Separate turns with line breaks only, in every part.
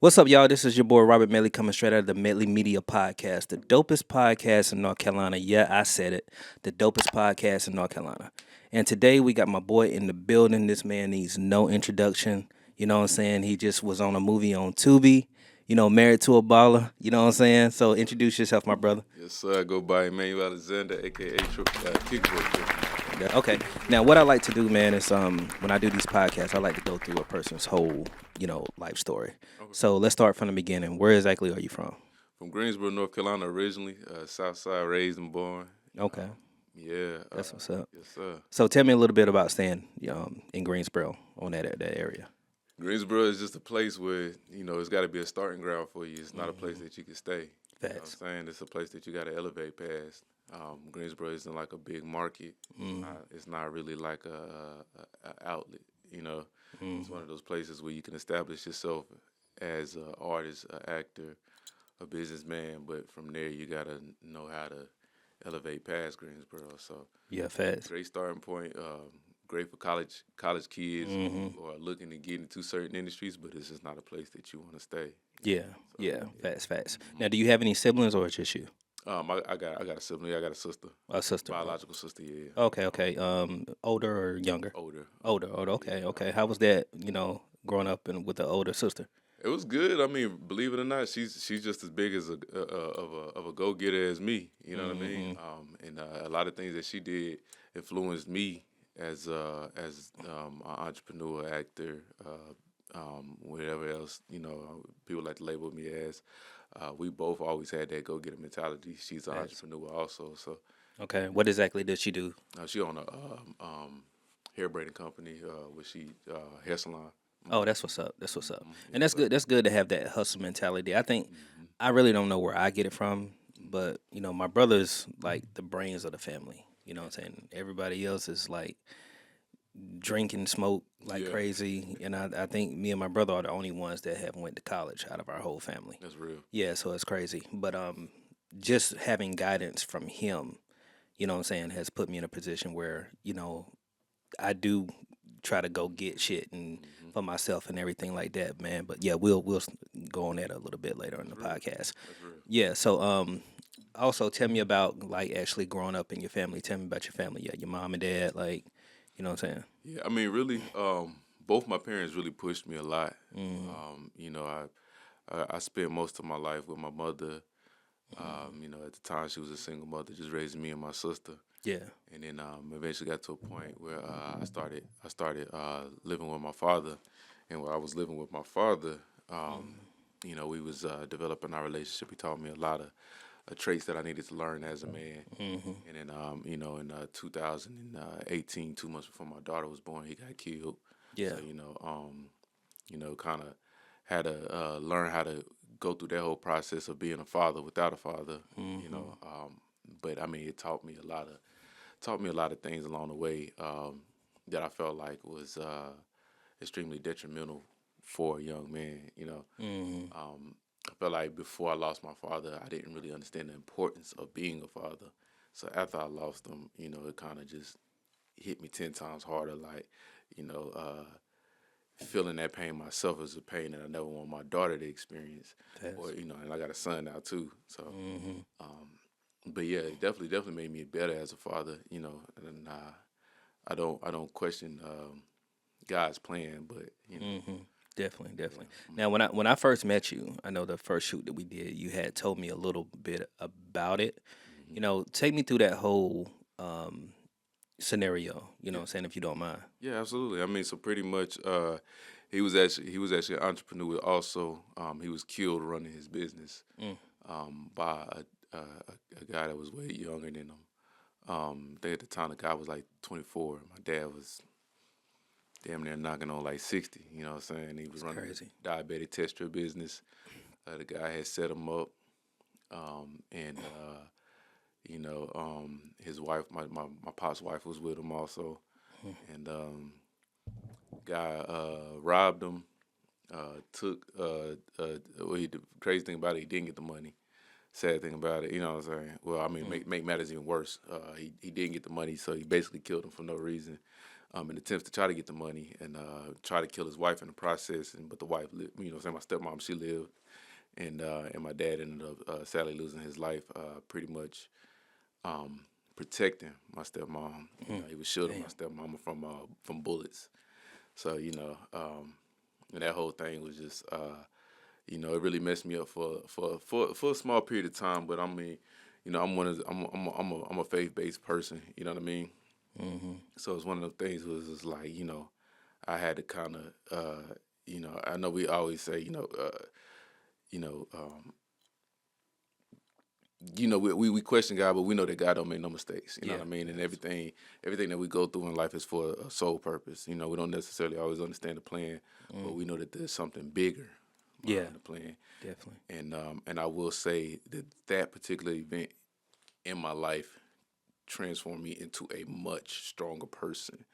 What's up, y'all? This is your boy Robert Medley coming straight out of the Medley Media Podcast, the dopest podcast in North Carolina. Yeah, I said it. The dopest podcast in North Carolina. And today we got my boy in the building. This man needs no introduction. You know what I'm saying? He just was on a movie on Tubi, married to a Balla. You know what I'm saying? So introduce yourself, my brother.
Yes, sir. I go by Emmanuel Alexander, aka Kickboytriple.
Yeah, okay. Now, what I like to do, man, is when I do these podcasts, I like to go through a person's whole, life story.
Okay.
So let's start from the beginning. Where exactly are you from?
From Greensboro, North Carolina, originally. South Side, raised and born.
Okay.
Yeah.
That's what's up.
Yes, sir.
So tell me a little bit about staying in Greensboro on that area.
Greensboro is just a place where, it's got to be a starting ground for you. It's not a place that you can stay.
Facts.
You know what I'm saying? It's a place that you got to elevate past. Greensboro isn't like a big market. It's not really like a outlet, It's one of those places where you can establish yourself as an artist, an actor, a businessman, but from there you got to know how to elevate past Greensboro. So
Yeah, facts.
great starting point. Great for college kids who are looking to get into certain industries, but it's just not a place that you want to stay.
Yeah, yeah, facts. Now, do you have any siblings or it's just you?
I got a sibling. I got a sister.
A sister.
Biological sister. Yeah.
Okay. Older or younger?
Older.
Older. Okay. How was that? Growing up with an older sister.
It was good. I mean, believe it or not, she's just as big as of a go getter as me. You know what I mean? And a lot of things that she did influenced me as an entrepreneur, actor, whatever else people like to label me as. We both always had that go getter mentality. She's an entrepreneur also, so.
Okay. What exactly did she do?
She own a hair braiding company, where she hair salon.
Oh, that's what's up. And that's good. That's good to have that hustle mentality. I think I really don't know where I get it from, but my brother's like the brains of the family. You know what I'm saying? Everybody else is like drinking, smoke like crazy, and I think me and my brother are the only ones that haven't went to college out of our whole family.
That's real.
Yeah, so it's crazy. But just having guidance from him, what I'm saying, has put me in a position where I do try to go get shit and for myself and everything like that, man. But yeah, we'll go on that a little bit later in the podcast.
That's real.
Yeah. So also tell me about like actually growing up in your family. Tell me about your family. Yeah, your mom and dad. Like, you know what I'm saying?
Yeah, I mean, really, both my parents really pushed me a lot. I spent most of my life with my mother. At the time she was a single mother, just raising me and my sister.
Yeah.
And then eventually got to a point where I started living with my father, and while I was living with my father, we was developing our relationship. He taught me a lot of traits that I needed to learn as a man. And then in 2018, 2 months before my daughter was born, he got killed.
Yeah.
So kind of had to learn how to go through that whole process of being a father without a father. But I mean, it taught me a lot of things along the way that I felt like was extremely detrimental for a young man. I felt like before I lost my father, I didn't really understand the importance of being a father. So after I lost him, it kind of just hit me 10 times harder. Like, feeling that pain myself is a pain that I never want my daughter to experience. Or and I got a son now too. So. But yeah, it definitely made me better as a father, and I don't question God's plan, but
Definitely. Now, when I first met you, I know the first shoot that we did, you had told me a little bit about it. Take me through that whole scenario. You know what I'm saying, if you don't mind.
Yeah, absolutely. I mean, so pretty much, he was actually an entrepreneur. Also, he was killed running his business by a guy that was way younger than him. At the time, the guy was like 24. My dad was damn near knocking on like 60. You know what I'm saying? He was running a diabetic test strip business. The guy had set him up, and his wife, my pop's wife, was with him also, and guy robbed him. The crazy thing about it, he didn't get the money. Sad thing about it, you know what I'm saying? Well, I mean, make matters even worse. He didn't get the money, so he basically killed him for no reason. in attempts to try to get the money and try to kill his wife in the process. And but the wife, saying my stepmom, she lived, and my dad ended up sadly losing his life, pretty much protecting my stepmom. He was shielding my stepmama from bullets. So and that whole thing was just it really messed me up for a small period of time. But I mean, I'm a faith based person. You know what I mean?
Mm-hmm.
So it's one of those things was just like I had to kind of I know we always say you know um, we question God, but we know that God don't make no mistakes. You know what I mean? And everything that we go through in life is for a sole purpose. We don't necessarily always understand the plan, but we know that there's something bigger behind the plan.
Definitely.
And I will say that particular event in my life transformed me into a much stronger person.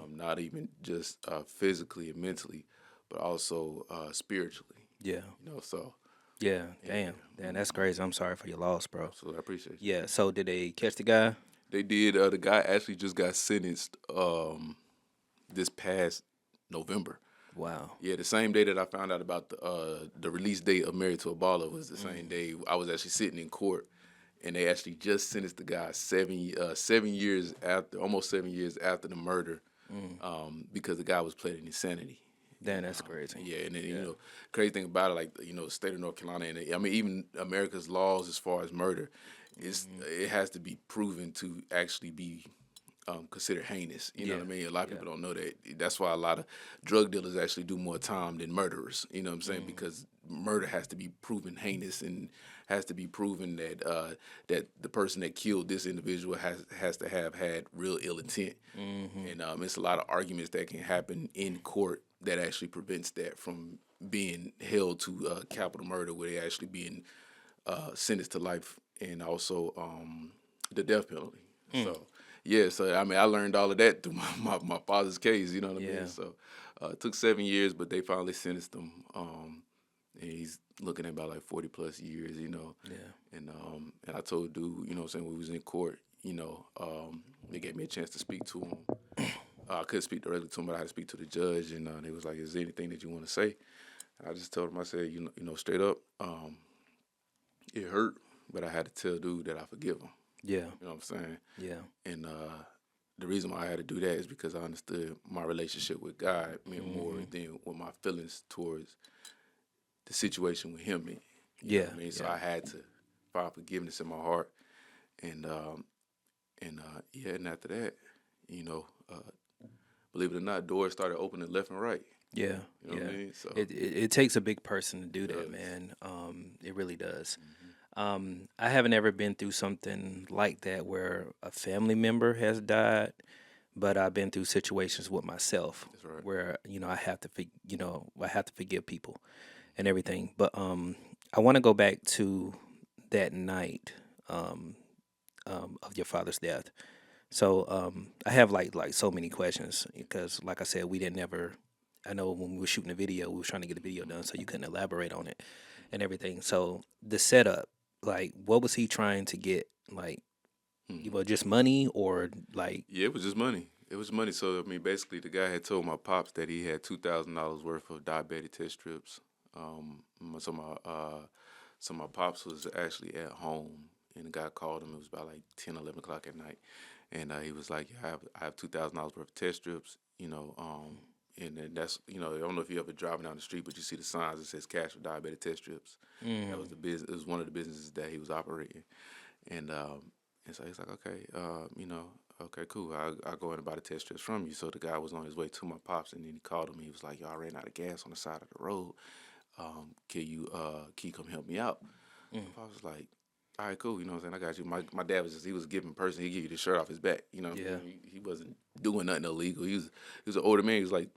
Not even just physically and mentally, but also spiritually.
Yeah.
So.
Yeah. Damn. That's crazy. I'm sorry for your loss, bro.
Absolutely, I appreciate you.
Yeah. So did they catch the guy?
They did. The guy actually just got sentenced this past November.
Wow.
Yeah, the same day that I found out about the release date of Married to a Balla was the same day I was actually sitting in court, and they actually just sentenced the guy 7 years after, almost 7 years after the murder, because the guy was pleading insanity.
Damn, that's crazy.
Yeah, and then crazy thing about it, like the state of North Carolina, and I mean even America's laws as far as murder, it has to be proven to actually be considered heinous. You know what I mean? A lot of people don't know that. That's why a lot of drug dealers actually do more time than murderers. You know what I'm saying? Because murder has to be proven heinous and has to be proven that that the person that killed this individual has to have had real ill intent. And it's a lot of arguments that can happen in court that actually prevents that from being held to capital murder, where they actually being sentenced to life and also the death penalty. So. Yeah, so I mean, I learned all of that through my father's case. You know what I mean? So it took 7 years, but they finally sentenced him, and he's looking at about like 40 plus years. And I told dude, what I'm saying, when we was in court, they gave me a chance to speak to him. I couldn't speak directly to him, but I had to speak to the judge, and they was like, "Is there anything that you want to say?" And I just told him, I said, straight up, it hurt, but I had to tell dude that I forgive him.
Yeah.
You know what I'm saying?
Yeah.
And the reason why I had to do that is because I understood my relationship with God meant more than what my feelings towards the situation with him meant. You know what I mean? So I had to find forgiveness in my heart. And and after that, believe it or not, doors started opening left and right.
Yeah.
You know what I mean? So
It takes a big person to do that, man. It really does. I haven't ever been through something like that where a family member has died, but I've been through situations with myself where I have to I have to forgive people and everything. But I want to go back to that night of your father's death. So I have like so many questions because, like I said, we didn't ever. I know when we were shooting the video, we were trying to get the video done, so you couldn't elaborate on it and everything. So the setup, like, what was he trying to get? Like, just money or like?
Yeah, it was just money. It was money. So I mean, basically, the guy had told my pops that he had $2,000 worth of diabetic test strips. So my pops was actually at home, and the guy called him. It was about like 10, 11 o'clock at night, and he was like, "Yeah, I have $2,000 worth of test strips." And then that's I don't know if you ever driving down the street, but you see the signs that says cash for diabetic test strips. That was the business. It was one of the businesses that he was operating, and so he's like, okay, okay, cool. I'll go in and buy the test strips from you. So the guy was on his way to my pops, and then he called him. He was like, "Yo, I ran out of gas on the side of the road. Can you come help me out?" My pops was like, "All right, cool. You know what I'm saying? I got you." My dad was he was a giving person. He give you the shirt off his back. You know, he wasn't doing nothing illegal. He was an older man. He was like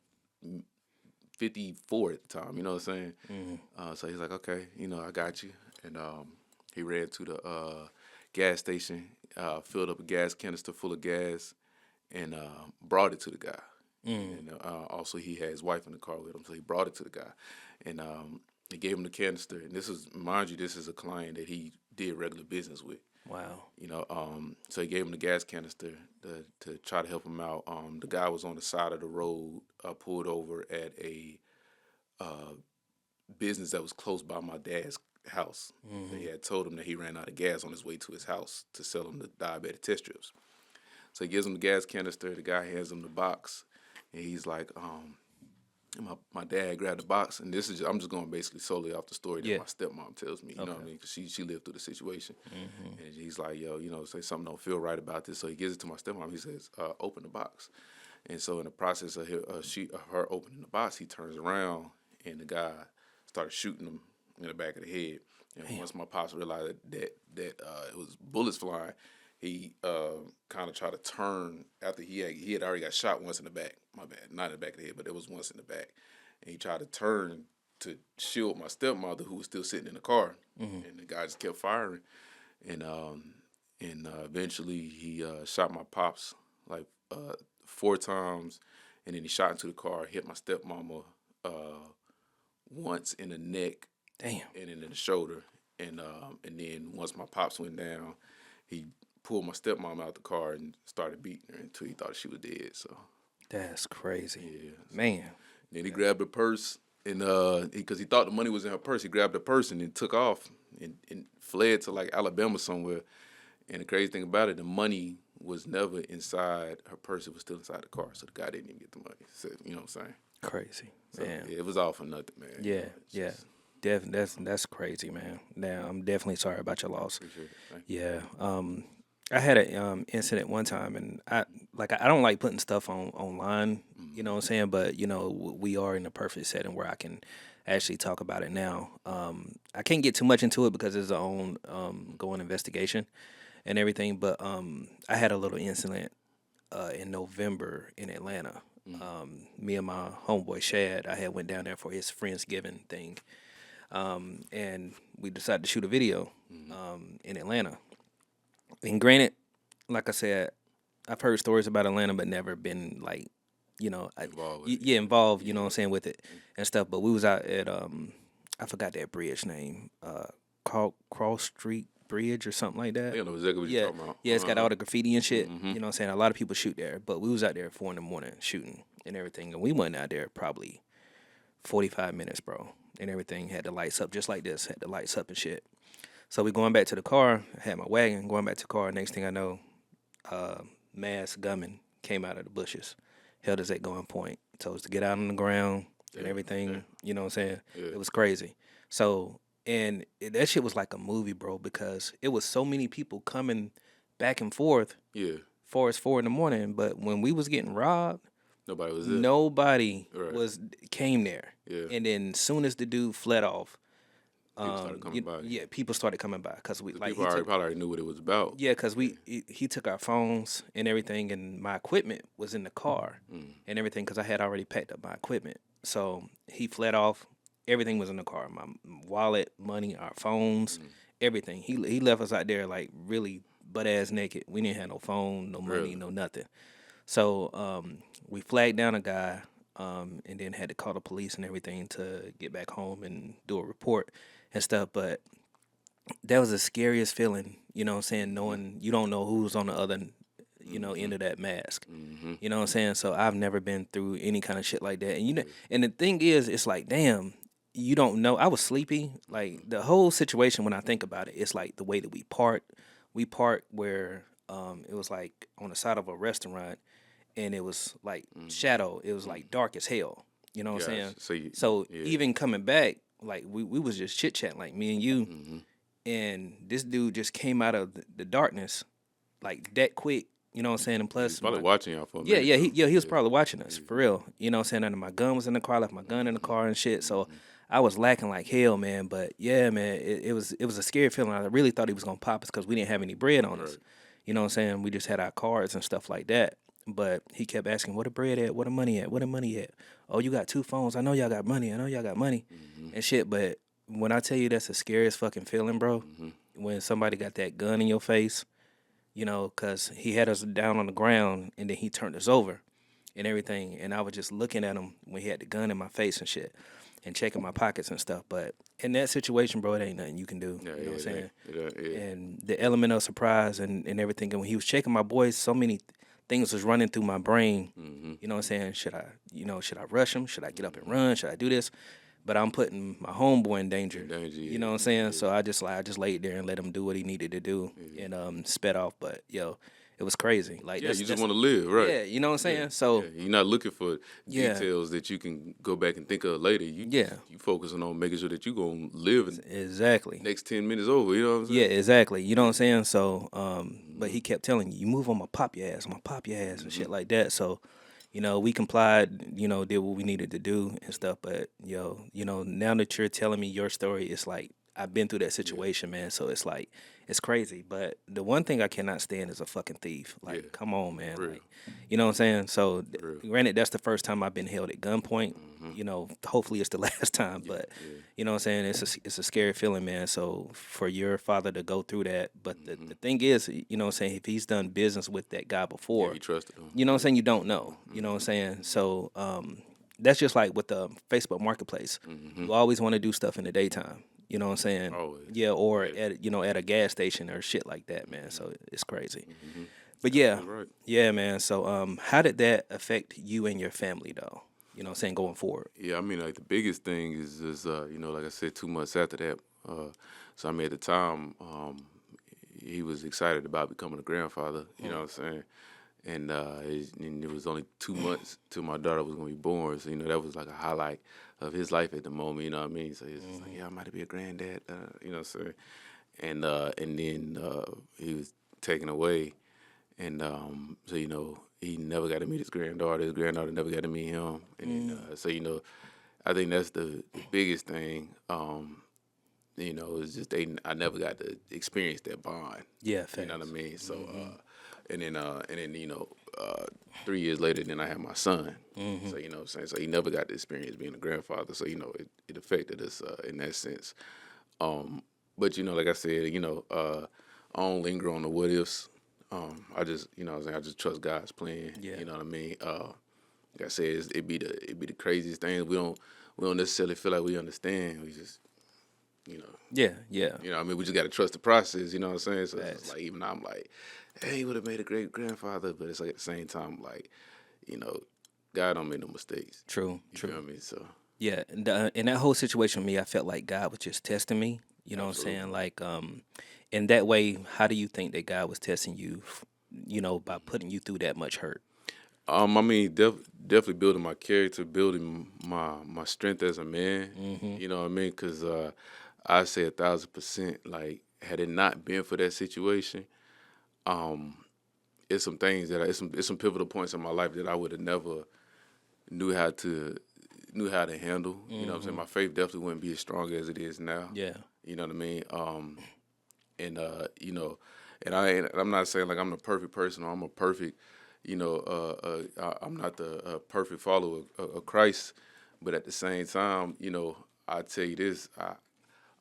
54 at the time. You know what I'm saying? So he's like, "Okay, I got you." And he ran to the gas station, filled up a gas canister full of gas, and brought it to the guy. And also he had his wife in the car with him, so he brought it to the guy, and he gave him the canister. And this is, mind you, this is a client that he did regular business with.
Wow.
So he gave him the gas canister to try to help him out. The guy was on the side of the road, pulled over at a business that was close by my dad's house.
Mm-hmm.
He had told him that he ran out of gas on his way to his house to sell him the diabetic test strips. So he gives him the gas canister. The guy hands him the box, and he's like, my dad grabbed the box, and I'm just going basically solely off the story that my stepmom tells me. You know what I mean? Because she lived through the situation, and he's like, yo, say something don't feel right about this. So he gives it to my stepmom. He says, open the box. And so in the process of her opening the box, he turns around, and the guy started shooting him in the back of the head. And once my pops realized that it was bullets flying, he kind of tried to turn after he had already got shot once in the back. My bad, not in the back of the head, but there was once in the back. And he tried to turn to shield my stepmother, who was still sitting in the car. And the guy just kept firing. And eventually he shot my pops like 4 times, and then he shot into the car, hit my stepmama once in the neck,
Damn,
and then in the shoulder, and then once my pops went down, he pulled my stepmom out the car and started beating her until he thought she was dead. So
that's crazy.
yeah,
Man.
Then he grabbed the purse, and because he thought the money was in her purse, he grabbed the purse and then took off and fled to like Alabama somewhere. And the crazy thing about it, the money was never inside her purse; it was still inside the car. So the guy didn't even get the money. So, you know what I'm saying?
Crazy,
So,
man.
yeah, it was all for nothing, man.
Yeah. That's crazy, man. Now I'm definitely sorry about your loss.
Appreciate it. Thank you.
Yeah. I had an incident one time, and I don't like putting stuff online. You know what I'm saying? But we are in the perfect setting where I can actually talk about it now. I can't get too much into it because it's a own going investigation and everything. But I had a little incident in November in Atlanta. Me and my homeboy Shad, I had went down there for his Friendsgiving thing, and we decided to shoot a video in Atlanta. And granted, like I said, I've heard stories about Atlanta, but never been like,
Involved with it.
involved. You know what I'm saying, with it and stuff. But we was out at I forgot that bridge name, Cross Street Bridge or something like that.
I know exactly what you're talking about.
Yeah, it's got all the graffiti and shit. You know what I'm saying? A lot of people shoot there, but we was out there at 4 a.m. shooting and everything, and we went out there probably 45 minutes, bro, and everything had the lights up just like this, had the lights up and shit. So we going back to the car, I had my wagon, going back to the car. Next thing I know, masked gunman came out of the bushes, held us at gunpoint, told us to get out on the ground and everything.
Yeah.
You know what I'm saying?
Yeah.
It was crazy. So, that shit was like a movie, bro, because it was so many people coming back and forth
Yeah.
for us 4 a.m. But when we was getting robbed,
Nobody was there.
nobody
Right.
came there.
Yeah.
And then soon as the dude fled off,
People started coming by.
yeah, people started coming by because we like
People probably already knew what it was about.
yeah, because he took our phones and everything, and my equipment was in the car and everything because I had already packed up my equipment. So he fled off. Everything was in the car. My wallet, money, our phones, everything. He left us out there like really butt ass naked. We didn't have no phone, no money,
Really?
no nothing. So we flagged down a guy and then had to call the police and everything to get back home and do a report and stuff. But that was the scariest feeling, you know what I'm saying, knowing you don't know who's on the other, end of that mask. You know what I'm saying? So I've never been through any kind of shit like that. And and the thing is, it's like, damn, you don't know. I was sleepy. Like the whole situation, when I think about it, it's like the way that we parked. We parked where it was like on the side of a restaurant, and it was like shadow. It was like dark as hell. You know what I'm saying? So even coming back, like we was just chit chatting, like me and you, and this dude just came out of the darkness like that quick. You know what I'm saying? And plus,
He's probably watching y'all for a minute.
he was probably watching us for real. You know what I'm saying? And my gun was in the car. I left my gun in the car and shit. So I was lacking like hell, man. But yeah, man, it was a scary feeling. I really thought he was gonna pop us because we didn't have any bread on us. You know what I'm saying? We just had our cards and stuff like that. But he kept asking, "Where the bread at? Where the money at? Where the money at? Oh, you got 2 phones. I know y'all got money. And shit." But when I tell you that's the scariest fucking feeling, bro, when somebody got that gun in your face, because he had us down on the ground and then he turned us over and everything. And I was just looking at him when he had the gun in my face and shit. and checking my pockets and stuff. But in that situation, bro, it ain't nothing you can do.
Yeah,
You know what I'm saying?
Yeah.
And the element of surprise and everything. And when he was checking my boys, so many things was running through my brain.
Mm-hmm.
You know what I'm saying? Should I rush him? Should I get up and run? Should I do this? But I'm putting my homeboy in danger. You know what I'm saying?
Yeah.
So I just laid there and let him do what he needed to do and sped off. But yo, it was crazy. Like
Yeah, you just want to live, right?
Yeah, you know what I'm saying?
Yeah.
So
yeah. You're not looking for details that you can go back and think of later. You focusing on making sure that you're gonna live in
exactly.
next 10 minutes over. You know what I'm saying?
Yeah, exactly. You know what I'm saying? So but he kept telling you move, I'm gonna pop your ass, I'm gonna pop your ass and shit like that. So we complied, did what we needed to do and stuff. But, now that you're telling me your story, it's like I've been through that situation, man. So it's like, it's crazy. But the one thing I cannot stand is a fucking thief. Like, come on, man.
Real.
Like, you know what I'm saying? So,
Real.
granted, that's the first time I've been held at gunpoint. Hopefully it's the last time. But, you know what I'm saying? It's a scary feeling, man. So, for your father to go through that. But the thing is, you know what I'm saying? If he's done business with that guy before,
you trusted him.
you know what I'm saying? You don't know. You know what I'm saying? So that's just like with the Facebook Marketplace. You always want to do stuff in the daytime. You know what I'm saying?
Always.
Yeah, or at a gas station or shit like that, man. So it's crazy. But yeah,
right.
yeah, man. So how did that affect you and your family though? You know what I'm saying, going forward?
Yeah, I mean, like the biggest thing is like I said, 2 months after that. So I mean, at the time, he was excited about becoming a grandfather. You know what I'm saying? And it was only 2 months till my daughter was gonna be born. So that was like a highlight of his life at the moment. You know what I mean? So he was just like, yeah, I might be a granddad. You know what I'm saying? And then he was taken away, and so he never got to meet his granddaughter. His granddaughter never got to meet him. And so I think that's the biggest thing. It's just I never got to experience that bond.
Yeah,
facts. You know what I mean? So and then 3 years later, then I had my son. So you know what I'm saying. So he never got to experience being a grandfather. So it affected us in that sense. But like I said, I don't linger on the what ifs. I just I just trust God's plan.
Yeah.
You know what I mean. Like I said, it'd be the craziest things. We don't necessarily feel like we understand. We just
Yeah.
I mean, we just got to trust the process, you know what I'm saying? So it's like, even I'm like, hey, he would have made a great grandfather, but it's like at the same time, like, God don't make no mistakes.
True.
You feel me? So
yeah, and in that whole situation with me, I felt like God was just testing me. You know
Absolutely.
what I'm saying? Like, in that way, how do you think that God was testing you? By putting you through that much hurt.
I mean, definitely building my character, building my strength as a man. You know what I mean? Because I say 1,000%. Like, had it not been for that situation, it's some things it's some pivotal points in my life that I would have never knew how to handle. You know what I'm saying? My faith definitely wouldn't be as strong as it is now.
Yeah.
You know what I mean? And I'm not saying like I'm the perfect person or I'm a perfect, I'm not the perfect follower of Christ, but at the same time, I tell you this,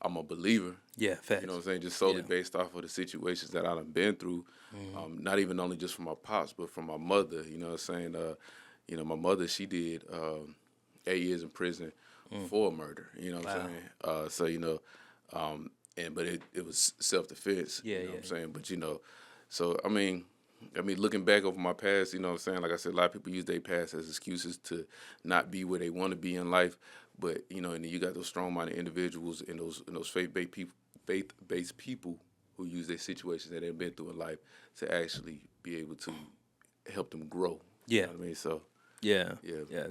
I'm a believer.
Yeah, facts.
You know what I'm saying? Just solely based off of the situations that I've been through, not even only just from my pops, but from my mother. You know what I'm saying? My mother, she did 8 years in prison for murder. You know what I'm saying? But it was self-defense.
Yeah,
you know what I'm saying? But so I mean, looking back over my past, you know what I'm saying? Like I said, a lot of people use their past as excuses to not be where they want to be in life. But and then you got those strong-minded individuals and those faith-based people who use their situations that they've been through in life to actually be able to help them grow.
Yeah.
You know what I mean? So.
Yeah,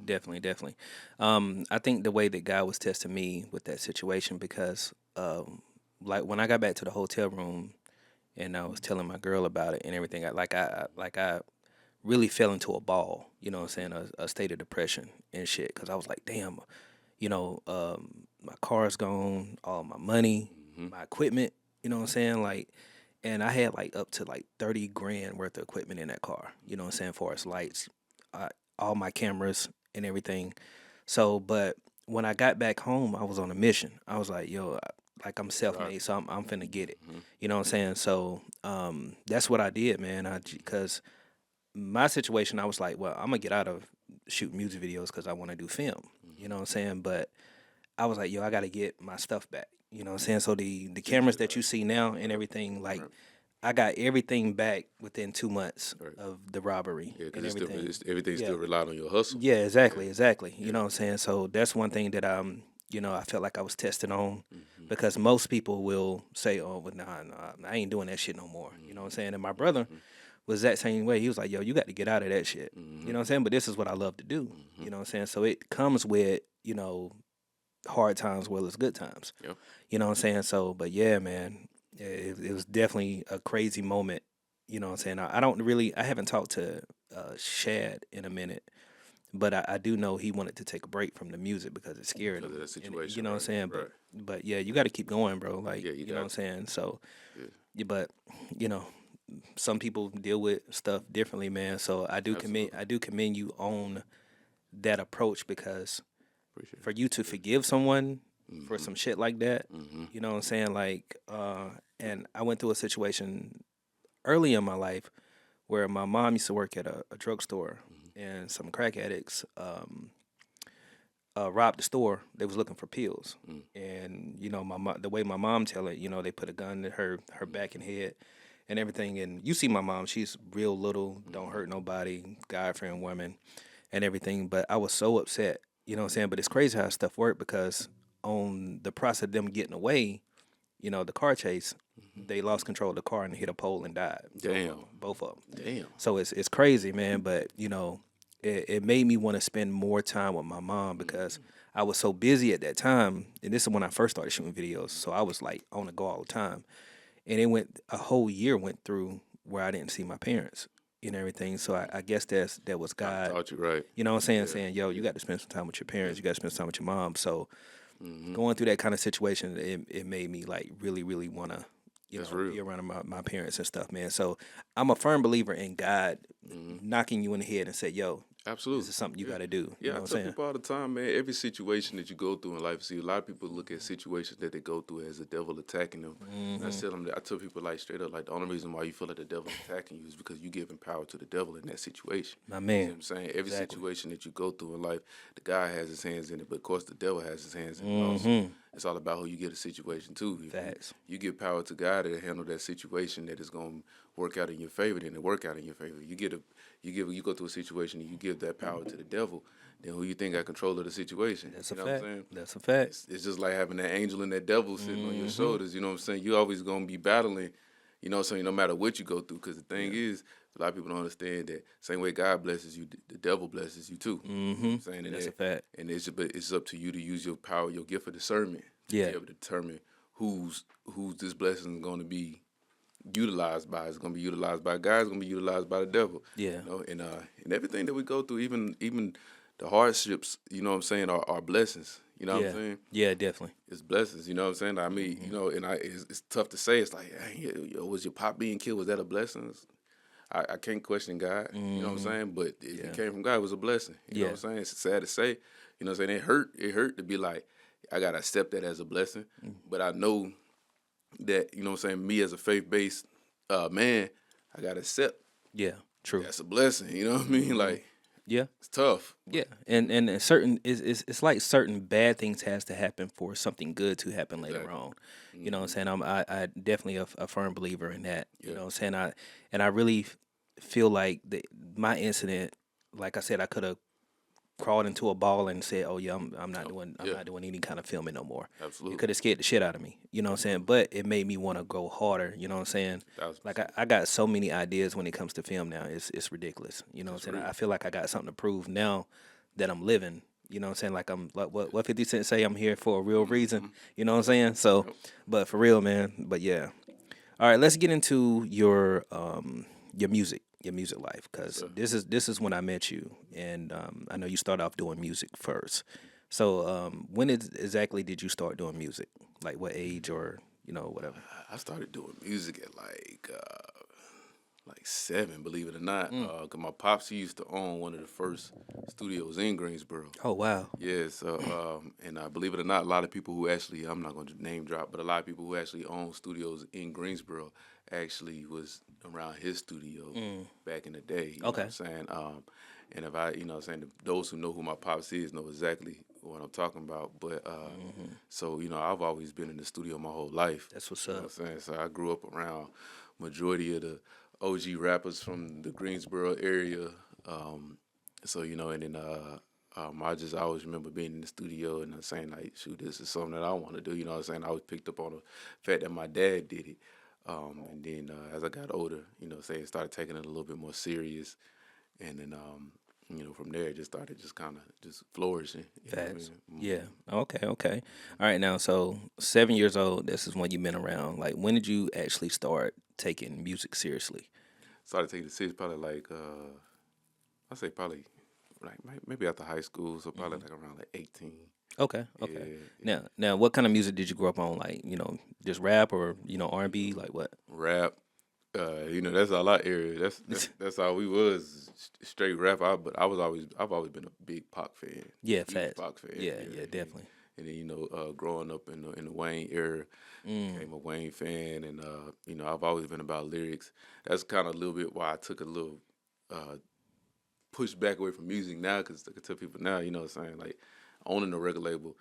definitely. I think the way that God was testing me with that situation, because like when I got back to the hotel room and I was telling my girl about it and everything, I really fell into a ball, you know what I'm saying, a state of depression and shit, because I was like, damn, my car's gone, all my money, my equipment, you know what I'm saying, like, and I had like up to like 30 grand worth of equipment in that car, you know what I'm saying, for its lights, all my cameras and everything. So, but when I got back home, I was on a mission. I was like, yo, I'm self-made, so I'm finna get it. You know what I'm saying? So, that's what I did, man. Because my situation, I was like, well, I'm gonna get out of shooting music videos because I want to do film. You know what I'm saying? But I was like, yo, I got to get my stuff back. You know what I'm saying? So the cameras that you see now and everything, like,
Right.
I got everything back within 2 months
Right.
of the robbery
Yeah,
and
because
everything.
everything
Yeah.
still relied on your hustle.
Yeah, exactly,
Yeah.
exactly. You
Yeah.
know what I'm saying? So that's one thing that I felt like I was tested on
Mm-hmm.
because most people will say, "Oh, but nah, I ain't doing that shit no more." You know what I'm saying? And my brother was that same way. He was like, "Yo, you got to get out of that shit."
Mm-hmm.
You know what I'm saying? But this is what I love to do.
Mm-hmm.
You know what I'm saying? So it comes with, hard times as well as good times.
Yep.
You know what I'm saying? So, but yeah, man, it was definitely a crazy moment. You know what I'm saying? I haven't talked to Shad in a minute, but I do know he wanted to take a break from the music because it scared
Because of
him.
that
And,
situation,
you know what I'm
right?
saying?
Right.
But yeah, you got to keep going, bro. Like,
Yeah, you
you know what I'm
got to.
saying? So,
Yeah.
yeah, but you know, some people deal with stuff differently, man. So
Absolutely.
I do commend you on that approach because
Appreciate
for
it.
you to forgive someone for
Mm-hmm.
some shit like that,
Mm-hmm.
you know what I'm saying? Like, and I went through a situation early in my life where my mom used to work at a drugstore and some crack addicts robbed the store. They was looking for pills,
Mm.
and the way my mom tell it, they put a gun to her back and head and everything. And you see my mom, she's real little, don't hurt nobody, God fearing woman, and everything. But I was so upset, you know what I'm saying? But it's crazy how stuff worked because on the process of them getting away, the car chase, they lost control of the car and hit a pole and died.
Damn.
Both of them.
Damn.
So it's crazy, man. But it made me want to spend more time with my mom because I was so busy at that time. And this is when I first started shooting videos, so I was like on the go all the time. And a whole year went through where I didn't see my parents and everything. So I guess that was
God
God.
taught you right.
You know what I'm saying?
Yeah.
Saying, yo, you got to spend some time with your parents.
Yeah.
You got to spend some time with your mom. So
Mm-hmm.
going through that kind of situation, it made me like really, really want to,
That's real.
be around my parents and stuff, man. So I'm a firm believer in God knocking you in the head and say, yo,
Absolutely.
this is something you
Yeah.
got to do.
Yeah,
You know
I
what I'm
tell
saying?
people all the time, man, every situation that you go through in life, see, a lot of people look at situations that they go through as the devil attacking them. And I tell people, like, straight up, like, the only reason why you feel like the devil's attacking you is because you giving power to the devil in that situation.
My
You see
man.
what I'm saying? Every
Exactly.
situation that you go through in life, the guy has his hands in it, but of course the devil has his hands in it also. It's all about who you get a situation to. If
Facts.
you give power to God to handle that situation that is going to work out in your favor, then it work out in your favor. You go through a situation and you give that power to the devil, then who you think got control of the situation?
That's
You
a
know what I'm
fact.
saying?
That's a fact.
It's just like having that angel and that devil sitting on your shoulders. You know what I'm saying? You always gonna be battling. You know what I'm saying? No matter what you go through, because the thing is, a lot of people don't understand that same way God blesses you, the devil blesses you too. You know what I'm saying? And
That's a fact.
And it's up to you to use your power, your gift of discernment, to
Yeah.
be able to determine who's this blessing is going to be utilized by. It's going to be utilized by God. It's going to be utilized by the devil.
Yeah.
You know, and everything that we go through, even the hardships, you know what I'm saying, are blessings. You know what I'm saying?
Yeah, definitely.
It's blessings. You know what I'm saying? I mean, it's tough to say. It's like, hey, was your pop being killed? Was that a blessing? I can't question God. You know what I'm saying? But if it came from God, it was a blessing. You know what I'm saying? It's sad to say. You know what I'm saying? It hurt to be like, I gotta accept that as a blessing. But I know that, you know what I'm saying, me as a faith-based man, I gotta accept
Yeah. True.
that's a blessing. You know what I mean? Like,
Yeah.
it's tough.
Yeah, and certain it's like certain bad things has to happen for something good to happen later
Exactly.
on. You know what I'm saying? I definitely a firm believer in that. You
Yeah.
know what I'm saying? I really feel like my incident, like I said, I could have crawled into a ball and said, "Oh yeah, I'm not doing
yeah.
not doing any kind of filming no more."
Absolutely.
It could have scared the shit out of me. You know what I'm saying? But it made me want to go harder. You know what I'm saying?
1000%.
Like I got so many ideas when it comes to film now. It's ridiculous. You know what I'm saying?
real.
I feel like I got something to prove now that I'm living. You know what I'm saying? Like I'm like what 50 Cent say, I'm here for a real reason. You know what I'm saying? So, but for real, man. But yeah. All right, let's get into your music, life, because this is when I met you, and I know you started off doing music first. So when exactly did you start doing music? Like what age or whatever?
I started doing music at like 7, believe it or not. Cause my pops, he used to own one of the first studios in Greensboro.
Oh wow.
Yeah, so and believe it or not, a lot of people who actually, I'm not going to name drop, but a lot of people who actually own studios in Greensboro actually was around his studio back in the day. You know what I'm saying? And if I, you know what I'm saying, those who know who my pops is know exactly what I'm talking about. But so I've always been in the studio my whole life.
That's what's
You know
up.
what I'm saying? So I grew up around majority of the OG rappers from the Greensboro area. So and then I always remember being in the studio and saying like, shoot, this is something that I want to do. You know what I'm saying? I was picked up on the fact that my dad did it. And then as I got older, started taking it a little bit more serious, and then from there it just started just kind of just flourishing. You know what I
Facts.
mean?
Yeah. Okay. Okay. All right. Now, so 7 years old. This is when you've been around. Like, when did you actually start taking music seriously?
Started taking it serious probably like I say probably like maybe after high school, so probably like around like 18.
Okay. Okay.
Yeah.
Now, what kind of music did you grow up on? Like, just rap or R&B? Like what?
Rap. That's all our area. That's all we was straight rap. I've always been a big Pac fan.
Yeah.
Huge
Facts.
Pac fan.
Yeah. Yeah. Definitely.
And then growing up in the Wayne era, became a Wayne fan, and I've always been about lyrics. That's kind of a little bit why I took a little push back away from music now, because I can tell people now, what I'm saying, like owning a record label,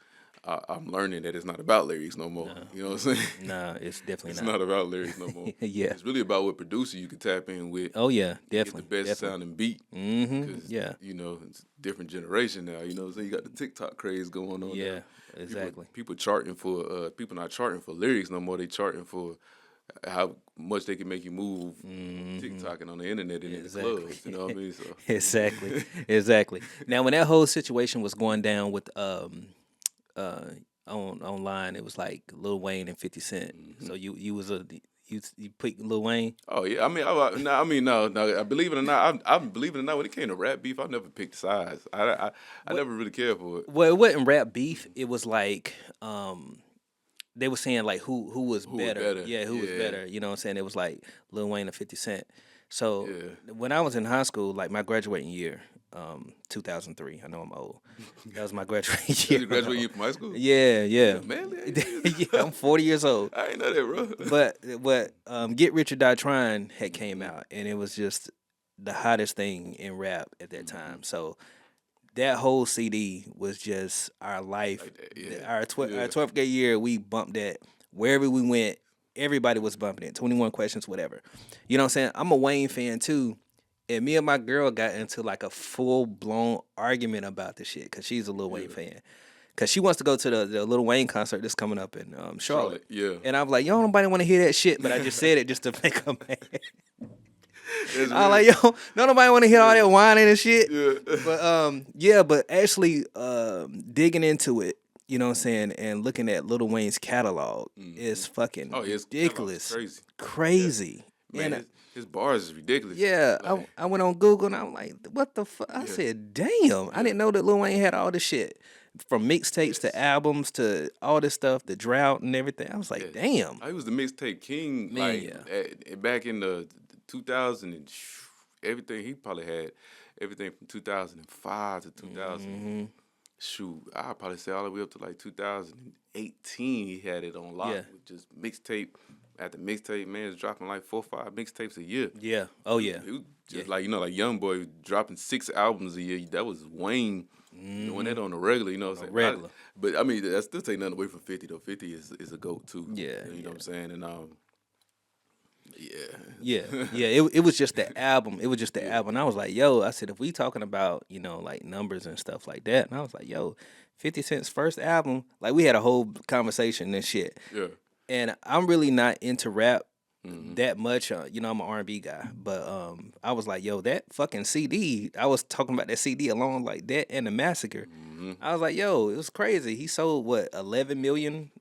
I'm learning that it's not about lyrics no more.
No.
You know what I'm saying?
Nah, it's definitely
It's
not.
not about lyrics no more.
Yeah.
It's really about what producer you can tap in with.
Oh yeah,
Get
definitely.
the best
Definitely.
sounding beat.
Mm-hmm.
Cause
Yeah.
it's a different generation now. You know what I'm saying? You got the TikTok craze going on.
Yeah.
Now.
Exactly.
People charting for people not charting for lyrics no more. They charting for how much they can make you move TikTok and on the internet and in the clubs. You know what I mean? So
Exactly. Exactly. Now, when that whole situation was going down with online, it was like Lil Wayne and 50 Cent. So you picked Lil Wayne.
Oh yeah, no. I believe it or not, I believe it or not. When it came to rap beef, I never picked sides. I never really cared for it.
Well, it wasn't rap beef. It was like they were saying like who was better. Yeah, who was better. You know what I'm saying? It was like Lil Wayne and 50 Cent. So when I was in high school, like my graduating year, 2003. I know I'm old. That was my graduating year.
You graduated from high school?
Yeah.
Man,
Yeah, I'm 40 years old.
I ain't know that, bro.
But Get Rich or Die Trying had came out, and it was just the hottest thing in rap at that time. So that whole CD was just our life.
Like that, yeah.
Our 12th grade year, we bumped that wherever we went. Everybody was bumping it. 21 Questions, whatever. You know what I'm saying? I'm a Wayne fan too. And me and my girl got into like a full blown argument about the shit because she's a Lil Wayne fan. Because she wants to go to the Lil Wayne concert that's coming up in Charlotte.
Yeah.
And I'm like, yo, nobody want to hear that shit. But I just said it just to make her mad. I'm like, yo, nobody want to hear all that whining and shit.
Yeah.
But actually digging into it, you know what I'm saying, and looking at Lil Wayne's catalog is fucking ridiculous.
Crazy.
Man,
Man, his bars is ridiculous.
yeah,
Like,
I went on Google and I'm like, what the fuck? I said, damn, I didn't know that Lil Wayne had all this shit. From mixtapes to albums to all this stuff, the drought and everything. I was like, damn.
he was the mixtape king.
Man,
Back in the 2000 and everything. He probably had everything from 2005 to 2000. Shoot, I'd probably say all the way up to like 2018. He had it on lock with just mixtape after mixtape. Man, it's dropping like 4 or 5 mixtapes a year.
Yeah. Oh yeah.
It was just like like Young Boy dropping 6 albums a year. That was Wayne. Doing that on the regular, you know what I'm saying?
Regular.
But I mean, that still take nothing away from 50 though. 50 is a GOAT too.
Yeah.
You know what I'm saying? And
Yeah. It was just the album. It was just the album. And I was like, yo, I said, if we talking about, like numbers and stuff like that, and I was like, yo, 50 Cent's first album, like we had a whole conversation and shit.
Yeah.
And I'm really not into rap that much. I'm an R&B guy, but I was like, yo, that fucking CD. I was talking about that CD alone, like that and the Massacre. I was like, yo, it was crazy. He sold what 11 million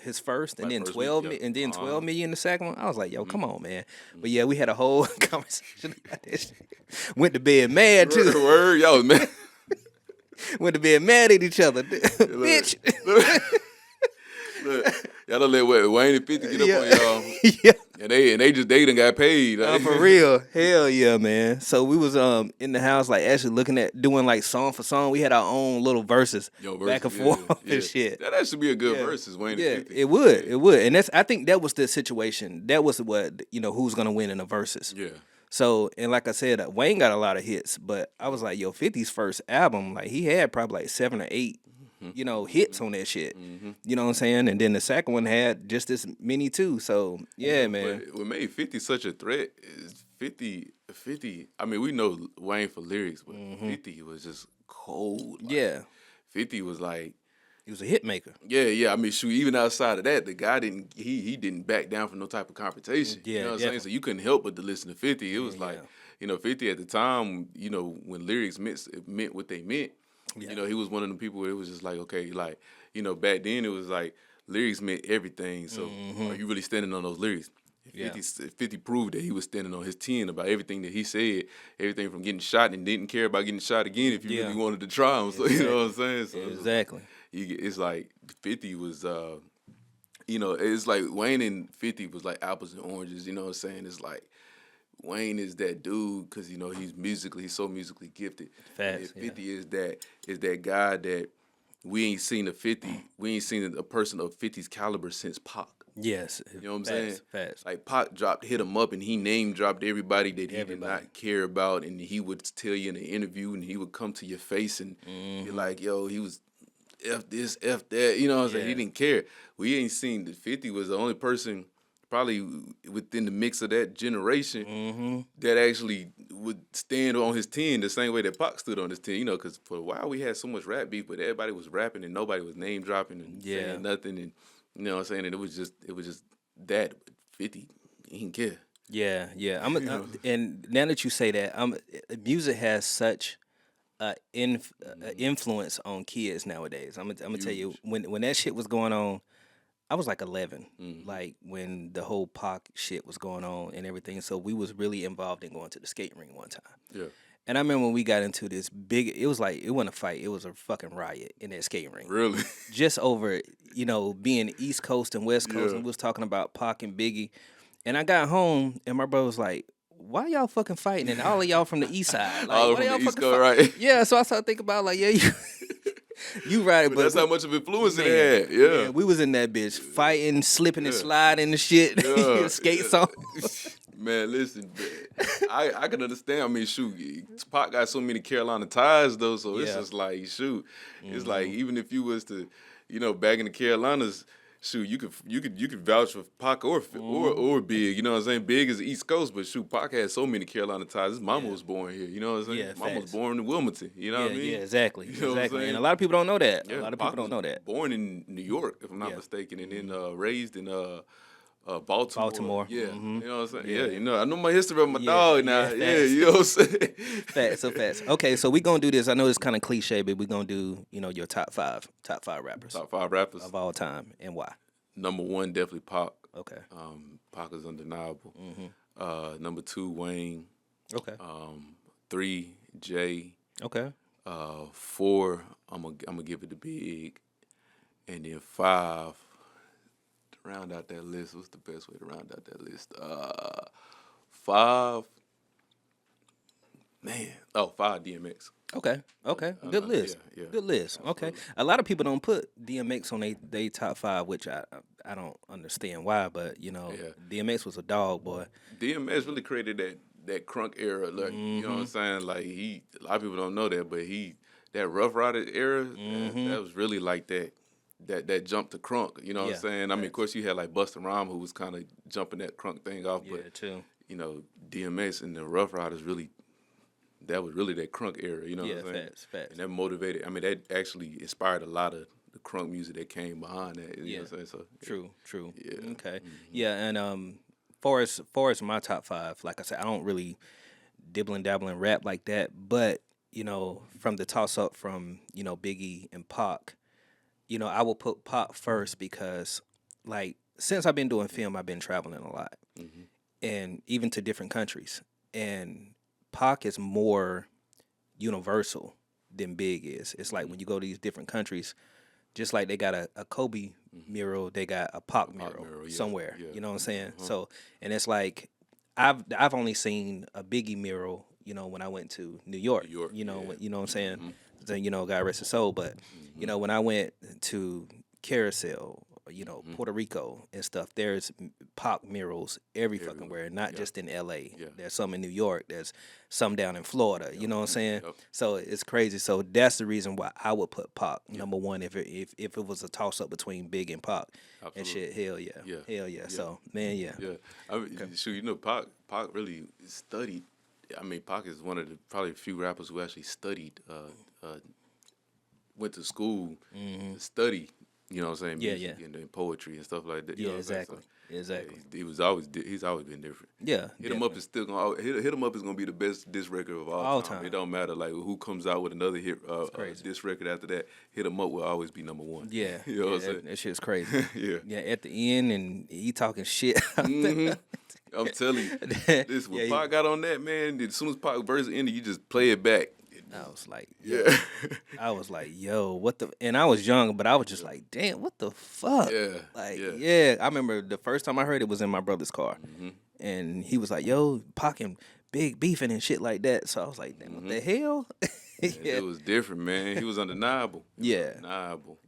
his first, and then 12, and then 12 million the second one. I was like, yo, come on, man. But yeah, we had a whole conversation about this shit. Went to bed mad too.
Word, y'all was mad.
Went to bed mad at each other, bitch.
Look, y'all don't let Wayne and 50 get up on y'all.
Yeah.
And they done got paid.
For real. Hell yeah, man. So we was in the house like actually looking at doing like song for song. We had our own little verses back and forth and shit.
That actually be a good verses, Wayne and 50.
It would. It would. And I think that was the situation. That was what, who's gonna win in the verses.
Yeah.
So, and like I said, Wayne got a lot of hits, but I was like, yo, 50's first album, like he had probably like 7 or 8 hits on that shit. You know what I'm saying? And then the second one had just as many too. So yeah, man.
What made 50 such a threat is 50. I mean, we know Wayne for lyrics, but 50 was just cold. Like,
Yeah.
50 was like,
He was a hit maker.
yeah. I mean, shoot, even outside of that, the guy didn't back down from no type of confrontation.
Yeah,
you know what I'm
definitely.
saying? So you couldn't help but to listen to 50. It was like,
yeah.
50 at the time, when lyrics meant what they meant.
Yeah.
He was one of the people where it was just like, okay, like, back then it was like lyrics meant everything. So are you really standing on those lyrics?
Yeah.
50 proved that he was standing on his 10 about everything that he said, everything from getting shot and didn't care about getting shot again if you really wanted to try him. So, you know what I'm saying? So
Exactly.
it's like 50 was, it's like Wayne and 50 was like apples and oranges. You know what I'm saying? It's like Wayne is that dude because he's so musically gifted.
Facts,
And 50 is that guy that we ain't seen a person of 50's caliber since Pac.
Yes.
You know what I'm saying?
Facts.
Like Pac hit him up, and he name dropped everybody that he did not care about, and he would tell you in an interview, and he would come to your face and be like, "Yo, he was F this, F that." You know what I'm saying? He didn't care. We ain't seen that 50 was the only person probably within the mix of that generation that actually would stand on his 10 the same way that Pac stood on his 10. Because for a while we had so much rap beef, but everybody was rapping and nobody was name dropping and saying nothing, and you know what I'm saying? And it was just that. 50, he didn't care.
Yeah. And now that you say that, music has such influence on kids nowadays. I'm gonna tell you, when that shit was going on, I was like 11, like when the whole Pac shit was going on and everything. So we was really involved in going to the skate ring one time.
Yeah.
And I remember when we got into this big, it was like, it wasn't a fight, it was a fucking riot in that skate ring.
Really?
Just over, being East Coast and West Coast, and we was talking about Pac and Biggie. And I got home, and my brother was like, why y'all fucking fighting? And all of y'all from the East Side. Like,
all
why
from
y'all
the East
fucking
Coast, right?
Yeah, so I started thinking about, like, you right, but
that's how much of influence it had. Yeah.
We was in that bitch fighting, slipping and sliding and shit. Skates on.
Man, listen, I can understand. I mean, shoot, Pac got so many Carolina ties though, so it's just like, shoot, it's like even if you was to, back in the Carolinas, shoot, you could vouch for Pac or Big. You know what I'm saying? Big is the East Coast, but shoot, Pac had so many Carolina ties. His mama was born here. You know what I'm saying?
Yeah,
mama was born in Wilmington. You know what I mean?
Yeah, exactly.
You know what I'm saying?
And a lot of people don't know that.
Yeah,
a lot of
Pac
people don't know that.
Born in New York, if I'm not mistaken, and then raised in Baltimore. Yeah. You know what I'm saying? Yeah, I know my history of my dog now. Yeah, you know what I'm saying?
Facts. Okay, so we gonna do this. I know it's kind of cliche, but we gonna do, your top five rappers.
Top 5 rappers
of all time, and why?
Number 1, definitely Pac.
Okay.
Pac is undeniable. Number 2, Wayne.
Okay.
3, Jay.
Okay.
4, I'm gonna give it to Big, and then 5. Round out that list. What's the best way to round out that list? 5. Man. 5 DMX.
Okay. Good list.
Yeah.
Good list.
Absolutely.
Okay. A lot of people don't put DMX on they top 5, which I don't understand why, but DMX was a dog, boy.
DMX really created that crunk era. Like, you know what I'm saying? Like a lot of people don't know that, but that Rough Rider era, that was really like that jump to crunk, you know what I'm saying? I mean, of course, you had like Busta Rhymes who was kind of jumping that crunk thing off, but
too.
DMX and the Rough Riders that was really that crunk era, you know what I'm saying?
Facts.
And that motivated. I mean, that actually inspired a lot of the crunk music that came behind that. You know what I'm saying? So
True.
Yeah.
Okay. Yeah, and far as my top 5, like I said, I don't really dibble and dabble in rap like that, but from the toss up from Biggie and Pac. I will put Pac first because, like, since I've been doing film, I've been traveling a lot, and even to different countries. And Pac is more universal than Big is. It's like when you go to these different countries, just like they got a Kobe mural, they got a Pac mural somewhere.
Yeah.
You know what I'm saying? So, and it's like I've only seen a Biggie mural, when I went to New York. You know what I'm saying? Then, God rest his soul. But when I went to Carousel, Puerto Rico and stuff. There's Pac murals every fucking
Everywhere.
where, not
Yeah.
just in L.A.
Yeah.
There's some in New York. There's some down in Florida. You know what I'm saying?
Yep.
So it's crazy. So that's the reason why I would put Pac number one if it was a toss up between Big and Pac and
Absolutely.
shit. Hell yeah.
Yeah.
Hell yeah.
Yeah.
So man, yeah.
Yeah, I mean, shoot, Pac really studied. I mean, Pac is one of the probably few rappers who actually studied, went to school, to study. You know what I'm saying?
Yeah,
Music
yeah.
and poetry and stuff like that. You
Yeah,
know what I'm saying?
exactly.
So,
Exactly.
he's always been different.
Yeah.
Hit 'em up is still gonna hit 'em up is gonna be the best diss record of all,
All
time.
time.
It don't matter like who comes out with another hit
crazy.
diss record after that. Hit 'em up will always be number one.
Yeah.
You know
yeah,
what I'm saying?
that shit's crazy.
Yeah.
Yeah, at the end and he talking shit.
Mhm. I'm telling you, this when
Yeah,
Pac got on that, man. As soon as Pac verse ended, you just play it back.
I was like,
Yeah,
I was like, yo, what the? And I was young, but I was just like, damn, what the fuck?
yeah,
Like,
yeah.
yeah. I remember the first time I heard it was in my brother's car,
Mm-hmm.
and he was like, yo, Pac and Big beefing and shit like that. So I was like, damn, what the hell?
It was different, man. He was undeniable. He was
Yeah.
undeniable.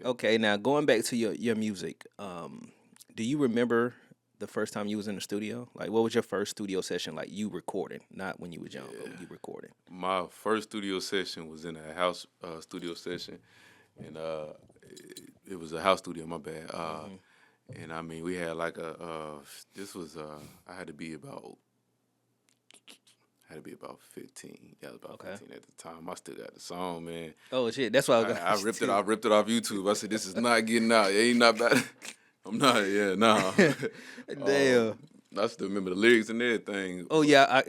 Okay, now going back to your music, do you remember the first time you was in the studio? Like, what was your first studio session? Like, you recording, not when you was young, but when you recording.
My first studio session was in a house studio session, and it was a house studio. My bad. And I mean, we had like this was I had to be about 15. Yeah, I was about 15 at the time. I still got the song, man.
Oh shit, that's why
I ripped it. I ripped it off YouTube. I said, "This is not getting out. It ain't not bad. I'm not. Yeah, nah."
Damn.
I still remember the lyrics and everything.
Oh yeah,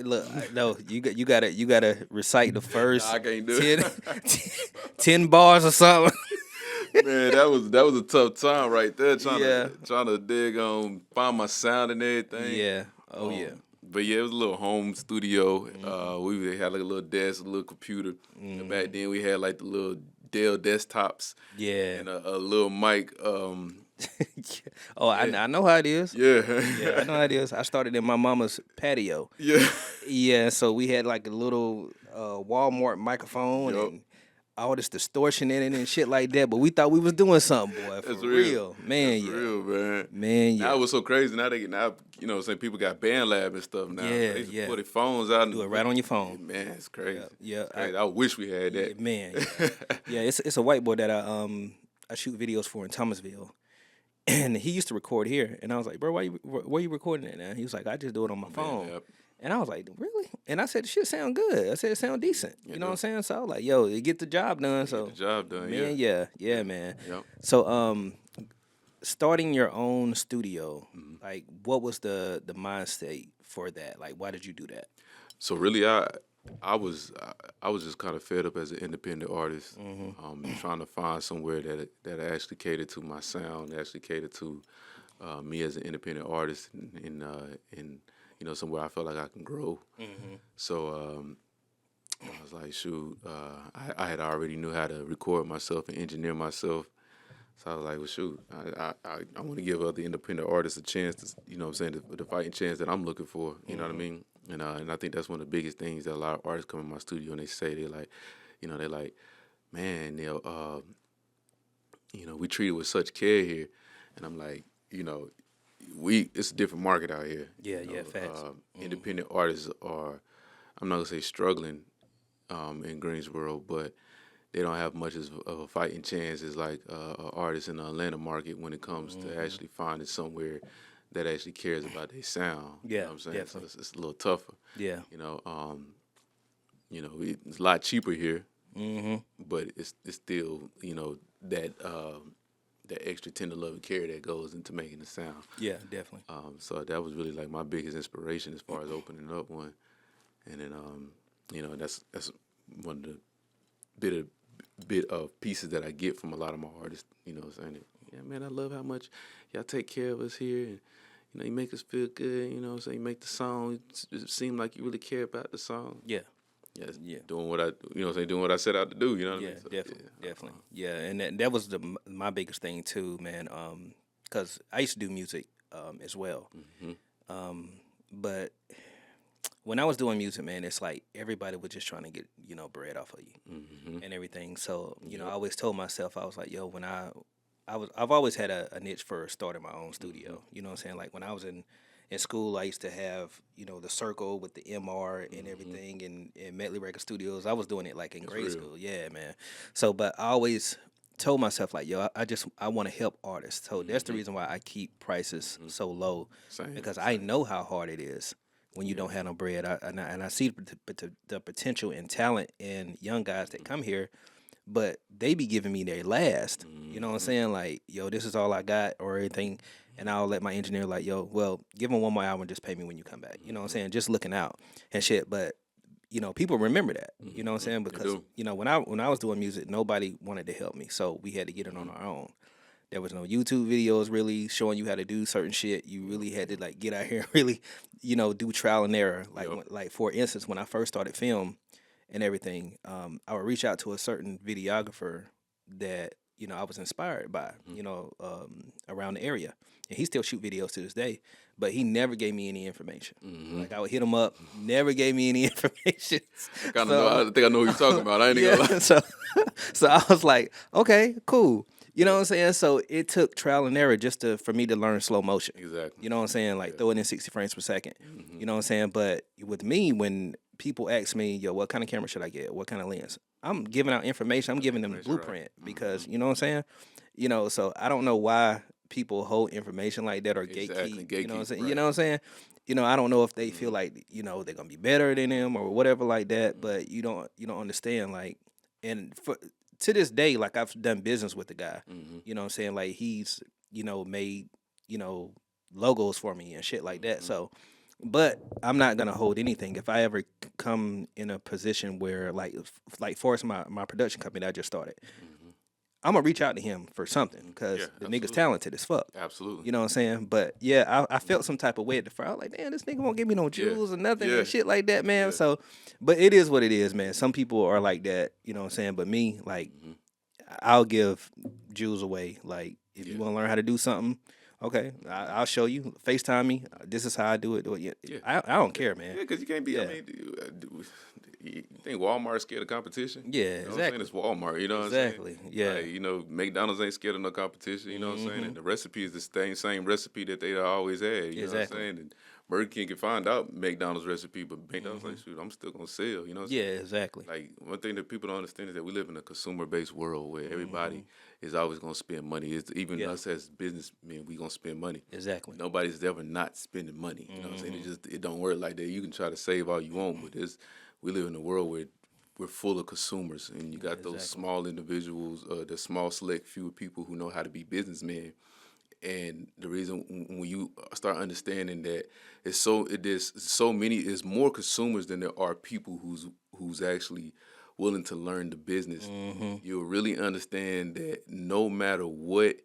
no, you gotta recite the first
Nah, I can't do
10,
it.
10 bars or something.
Man, that was a tough time right there. Trying
Yeah.
to dig find my sound and everything.
Yeah. Oh yeah.
But yeah, it was a little home studio. We had like a little desk, a little computer. And back then we had like the little Dell desktops
Yeah.
and a little mic.
Oh, I know how it is.
Yeah.
Yeah, I know how it is. I started in my mama's patio.
Yeah.
Yeah, so we had like a little Walmart microphone
Yup.
and all this distortion in it and shit like that. But we thought we was doing something, boy. For
That's real.
man.
That's
Yeah,
real, man.
man. Yeah.
Now it was so crazy. Now you know what I'm saying, people got band lab and stuff now.
Yeah,
They used to
yeah.
put their phones out and
Do it right on your phone.
Man, it's crazy.
Yeah,
It's crazy. I wish we had that.
man. Yeah, yeah. It's a white boy that I shoot videos for in Thomasville, and he used to record here. And I was like, bro, where you recording it now? He was like, I just do it on my phone.
Yep.
And I was like, really? And I said, the shit sound good. I said, it sound decent. You know what I'm saying? So I was like, yo, it get the job done. So
Get the job done.
man, yeah, man.
Yep.
So starting your own studio,
Mm-hmm.
like what was the mindset for that? Like why did you do that?
So really, I was just kind of fed up as an independent artist, trying to find somewhere that actually catered to my sound, actually catered to me as an independent artist, and somewhere I felt like I can grow. So I was like, shoot, I had already knew how to record myself and engineer myself. So I was like, well, shoot, I want to give other independent artists a chance to, you know what I'm saying, the fighting chance that I'm looking for, you know what I mean? And I think that's one of the biggest things that a lot of artists come in my studio and they say, they're like, man, we treat it with such care here. And I'm like, it's a different market out here.
Yeah, facts.
Independent artists are, I'm not gonna say struggling in Greensboro, but they don't have much of a fighting chance as like an artist in the Atlanta market when it comes to actually finding somewhere that actually cares about their sound.
Yeah,
you know what I'm saying?
definitely.
So it's a little tougher.
Yeah.
It's a lot cheaper here,
Mm-hmm.
but it's still that extra tender love and care that goes into making the sound.
Yeah, definitely.
So that was really like my biggest inspiration as far as opening up one, and then that's one of the bit of pieces that I get from a lot of my artists. You know, saying, yeah, man, I love how much y'all take care of us here, and you make us feel good. You know, so you make the song it seem like you really care about the song.
Yeah.
Yes,
Yeah.
doing what doing what I set out to do. You know what I mean? So,
Definitely. Yeah, and that was my biggest thing too, man. Because I used to do music as well. But when I was doing music, man, it's like everybody was just trying to get bread off of you and everything. So I always told myself, I was like, yo, when I I've always had a niche for starting my own studio. You know what I'm saying? Like when I was in school, I used to have the circle with the MR and everything in Medley Record Studios. I was doing it like in
That's
grade
real.
school. Yeah, man. So, but I always told myself like, yo, I want to help artists. So that's the reason why I keep prices so low
Same.
because I know how hard it is when you don't have no bread. And I see the potential and talent in young guys that come here, but they be giving me their last. You know what I'm saying? Like, yo, this is all I got or anything. And I'll let my engineer like, yo, well, give them one more hour and just pay me when you come back. You know what I'm saying? Just looking out and shit. But people remember that. You know what I'm saying?
They
Because
do.
when I was doing music, nobody wanted to help me, so we had to get it on our own. There was no YouTube videos really showing you how to do certain shit. You really had to like get out here and really, do trial and error. Like
Yep.
like for instance, when I first started film and everything, I would reach out to a certain videographer that I was inspired by, around the area, and he still shoot videos to this day. But he never gave me any information. Like I would hit him up, never gave me any information.
I kind of know. I think I know what you're talking about. I ain't even
Yeah,
gonna lie.
so I was like, okay, cool. You know what I'm saying? So it took trial and error just for me to learn slow motion.
Exactly.
You know what I'm saying? Like throw it in 60 frames per second. You know what I'm saying? But with me, when people ask me, yo, what kind of camera should I get? What kind of lens? I'm giving out information. I'm giving them the
Information, right.
blueprint because you know what I'm saying? So I don't know why people hold information like that or
Exactly,
gatekeep. You know what I'm
gatekeep,
saying?
right.
You know what I'm saying? I don't know if they feel like, they're gonna be better than them or whatever like that, but you don't understand, like, and to this day, like I've done business with the guy. You know what I'm saying? Like he's, made, logos for me and shit like that. So but I'm not gonna hold anything. If I ever come in a position where like Forrest, my production company that I just started, I'm gonna reach out to him for something because
Yeah,
the nigga's
absolutely.
talented as fuck.
Absolutely.
You know what I'm saying? But yeah, I felt some type of way at the front. I was like, damn, this nigga won't give me no jewels or nothing
Yeah.
and shit like that, man.
Yeah.
So, but it is what it is, man. Some people are like that, you know what I'm saying? But me, like, I'll give jewels away. Like, if you
Yeah.
want to learn how to do something, okay, I'll show you. FaceTime me. This is how I do it. Yeah.
Yeah.
I don't care, man.
Yeah, because you can't be.
Yeah.
I mean, you think Walmart's scared of competition?
Yeah,
You know what I'm
exactly.
saying? It's Walmart. You know
Exactly.
what I'm saying?
Yeah.
Like, McDonald's ain't scared of no competition. You know what I'm saying? And the recipe is the same recipe that they always had. You know what I'm
Exactly.
saying? And Burger King can find out McDonald's recipe, but McDonald's like, shoot, I'm still gonna sell. You know what I'm
Yeah,
saying?
exactly.
Like, one thing that people don't understand is that we live in a consumer-based world where everybody is always gonna spend money. It's even
Yeah.
us as businessmen, we gonna spend money.
Exactly.
Nobody's ever not spending money. You know what I'm saying? It don't work like that. You can try to save all you want, but we live in a world where we're full of consumers, and you got those small individuals, the small select few people who know how to be businessmen. And the reason when you start understanding that it's more consumers than there are people who's actually willing to learn the business, you'll really understand that no matter what,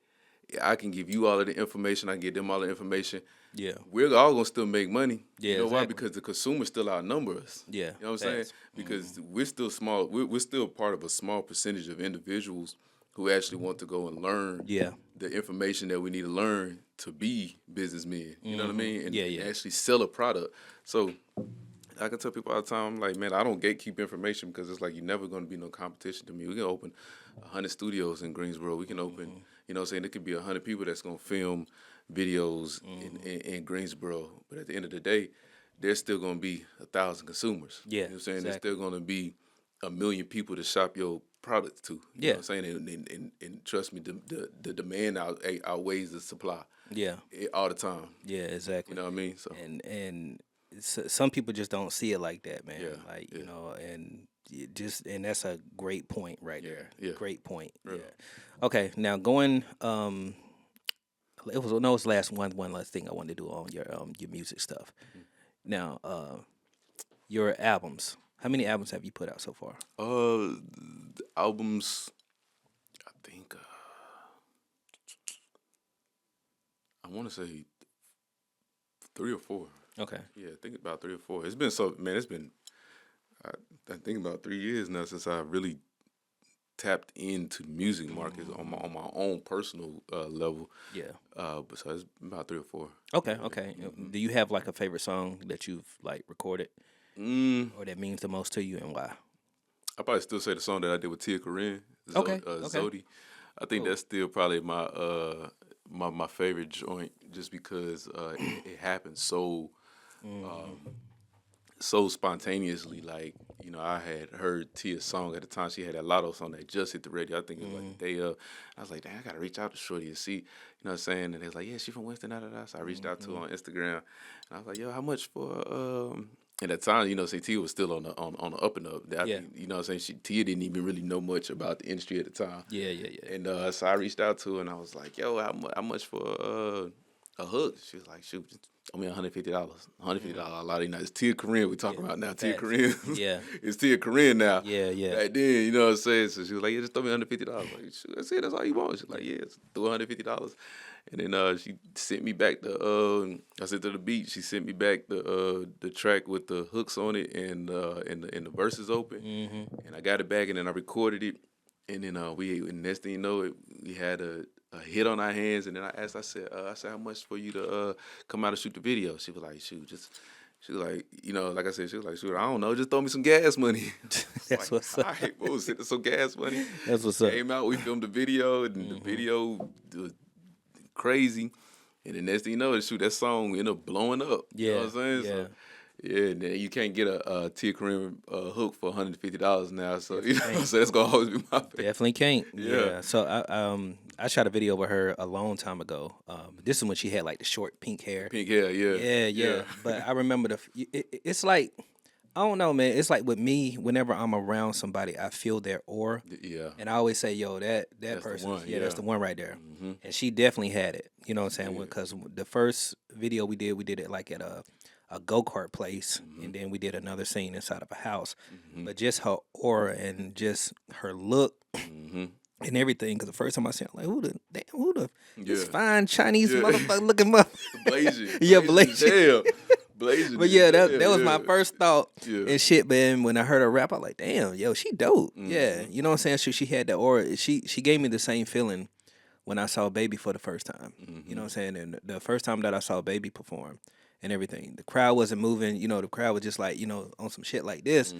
I can give you all of the information, I can give them all the information.
Yeah.
We're all gonna still make money.
Yeah,
You know why?
exactly.
because the consumers still outnumber us.
Yeah,
You know what I'm saying?
facts.
Because we're still small. We're still part of a small percentage of individuals who actually want to go and learn
Yeah.
the information that we need to learn to be businessmen. You know what I mean? And,
Yeah,
and
yeah.
actually sell a product. So I can tell people all the time, I'm like, man, I don't gatekeep information because it's like you're never going to be no competition to me. We can open 100 studios in Greensboro. We can open, you know what I'm saying? There could be 100 people that's going to film videos in Greensboro. But at the end of the day, there's still going to be 1,000 consumers.
Yeah,
You know what I'm saying? There's
exactly.
still going to be 1 million people to shop your products to. You
Yeah.
know what I'm saying? And trust me, the demand outweighs the supply
Yeah.
all the time.
Yeah, exactly.
You know what I mean? So
And some people just don't see it like that, man.
Yeah,
Like,
yeah.
and that's a great point right
Yeah,
there.
yeah.
Great point.
Real.
Yeah. Okay, now going it was no, it's last one last thing I wanted to do on your music stuff. Now, your albums. How many albums have you put out so far?
The albums, I think, I want to say 3 or 4.
Okay.
Yeah, I think about 3 or 4. It's been, I think about 3 years now since I really tapped into the music market on my own personal level.
Yeah.
But so it's about 3 or 4.
Okay, okay. Do you have like a favorite song that you've like recorded or that means the most to you and why?
I probably still say the song that I did with Tia Corinne,
Okay,
Zodi. I think that's still probably my favorite joint, just because it happened so spontaneously. Like, I had heard Tia's song at the time. She had that Lotto song that just hit the radio. I think it was like the day of. I was like, dang, I gotta reach out to Shorty and see, what I'm saying? And they was like, yeah, she from Winston, da da da. So I reached out to her on Instagram, and I was like, yo, how much for at that time, say Tia was still on the up and up. I think, what I'm saying, Tia didn't even really know much about the industry at the time.
Yeah.
And so I reached out to her and I was like, yo, how much for a hook? She was like, shoot, I mean, $150. $150 a lot of It's Tia Korean we're talking about now. Tia Korean.
Yeah.
It's Tia Korean now.
Yeah.
Back then, you know what I'm saying? So she was like, yeah, just throw me $150. Like, shoot, that's it. That's all you want. She's like, yeah, just throw $150. And then she sent me back I sent her the beat. She sent me back the track with the hooks on it and the verses open.
Mm-hmm.
And I got it back, and then I recorded it. And then and next thing you know, we had a hit on our hands. And then I said, how much for you to come out and shoot the video? She was like, shoot, she was like, like I said, she was like, shoot, I don't know, just throw me some gas money.
That's
like,
what's up.
All right, we'll send some gas money.
That's what's up.
Came out, we filmed the video, and the video was crazy. And the next thing you know, that song ended up blowing up.
Yeah.
You know what I'm saying?
Yeah.
So, yeah, and then you can't get a Tia Korean hook for $150 now. So so that's gonna always be my favorite.
Definitely can't.
Yeah.
So I shot a video with her a long time ago. This is when she had like the short pink hair.
Pink hair, yeah.
Yeah. But I remember it's like, I don't know, man. It's like with me, whenever I'm around somebody, I feel their aura.
Yeah.
And I always say, yo, that's person.
the one,
That's the one right there.
Mm-hmm.
And she definitely had it. You know what I'm saying?
Yeah.
Because the first video we did it like at a go-kart place, and then we did another scene inside of a house. But just her aura and just her look and everything. Because the first time I seen her, I'm like, who the this fine Chinese motherfucker looking motherfucker.
Blazing.
Yeah, blazing.
Hell. Blazing.
But yeah, that was my first thought
Yeah.
and shit. But then when I heard her rap, I was like, damn, yo, she dope. Yeah, you know what I'm saying? She had that aura. She gave me the same feeling when I saw Baby for the first time. You know what I'm saying? And the first time that I saw Baby perform and everything, the crowd wasn't moving. The crowd was just like, on some shit like this.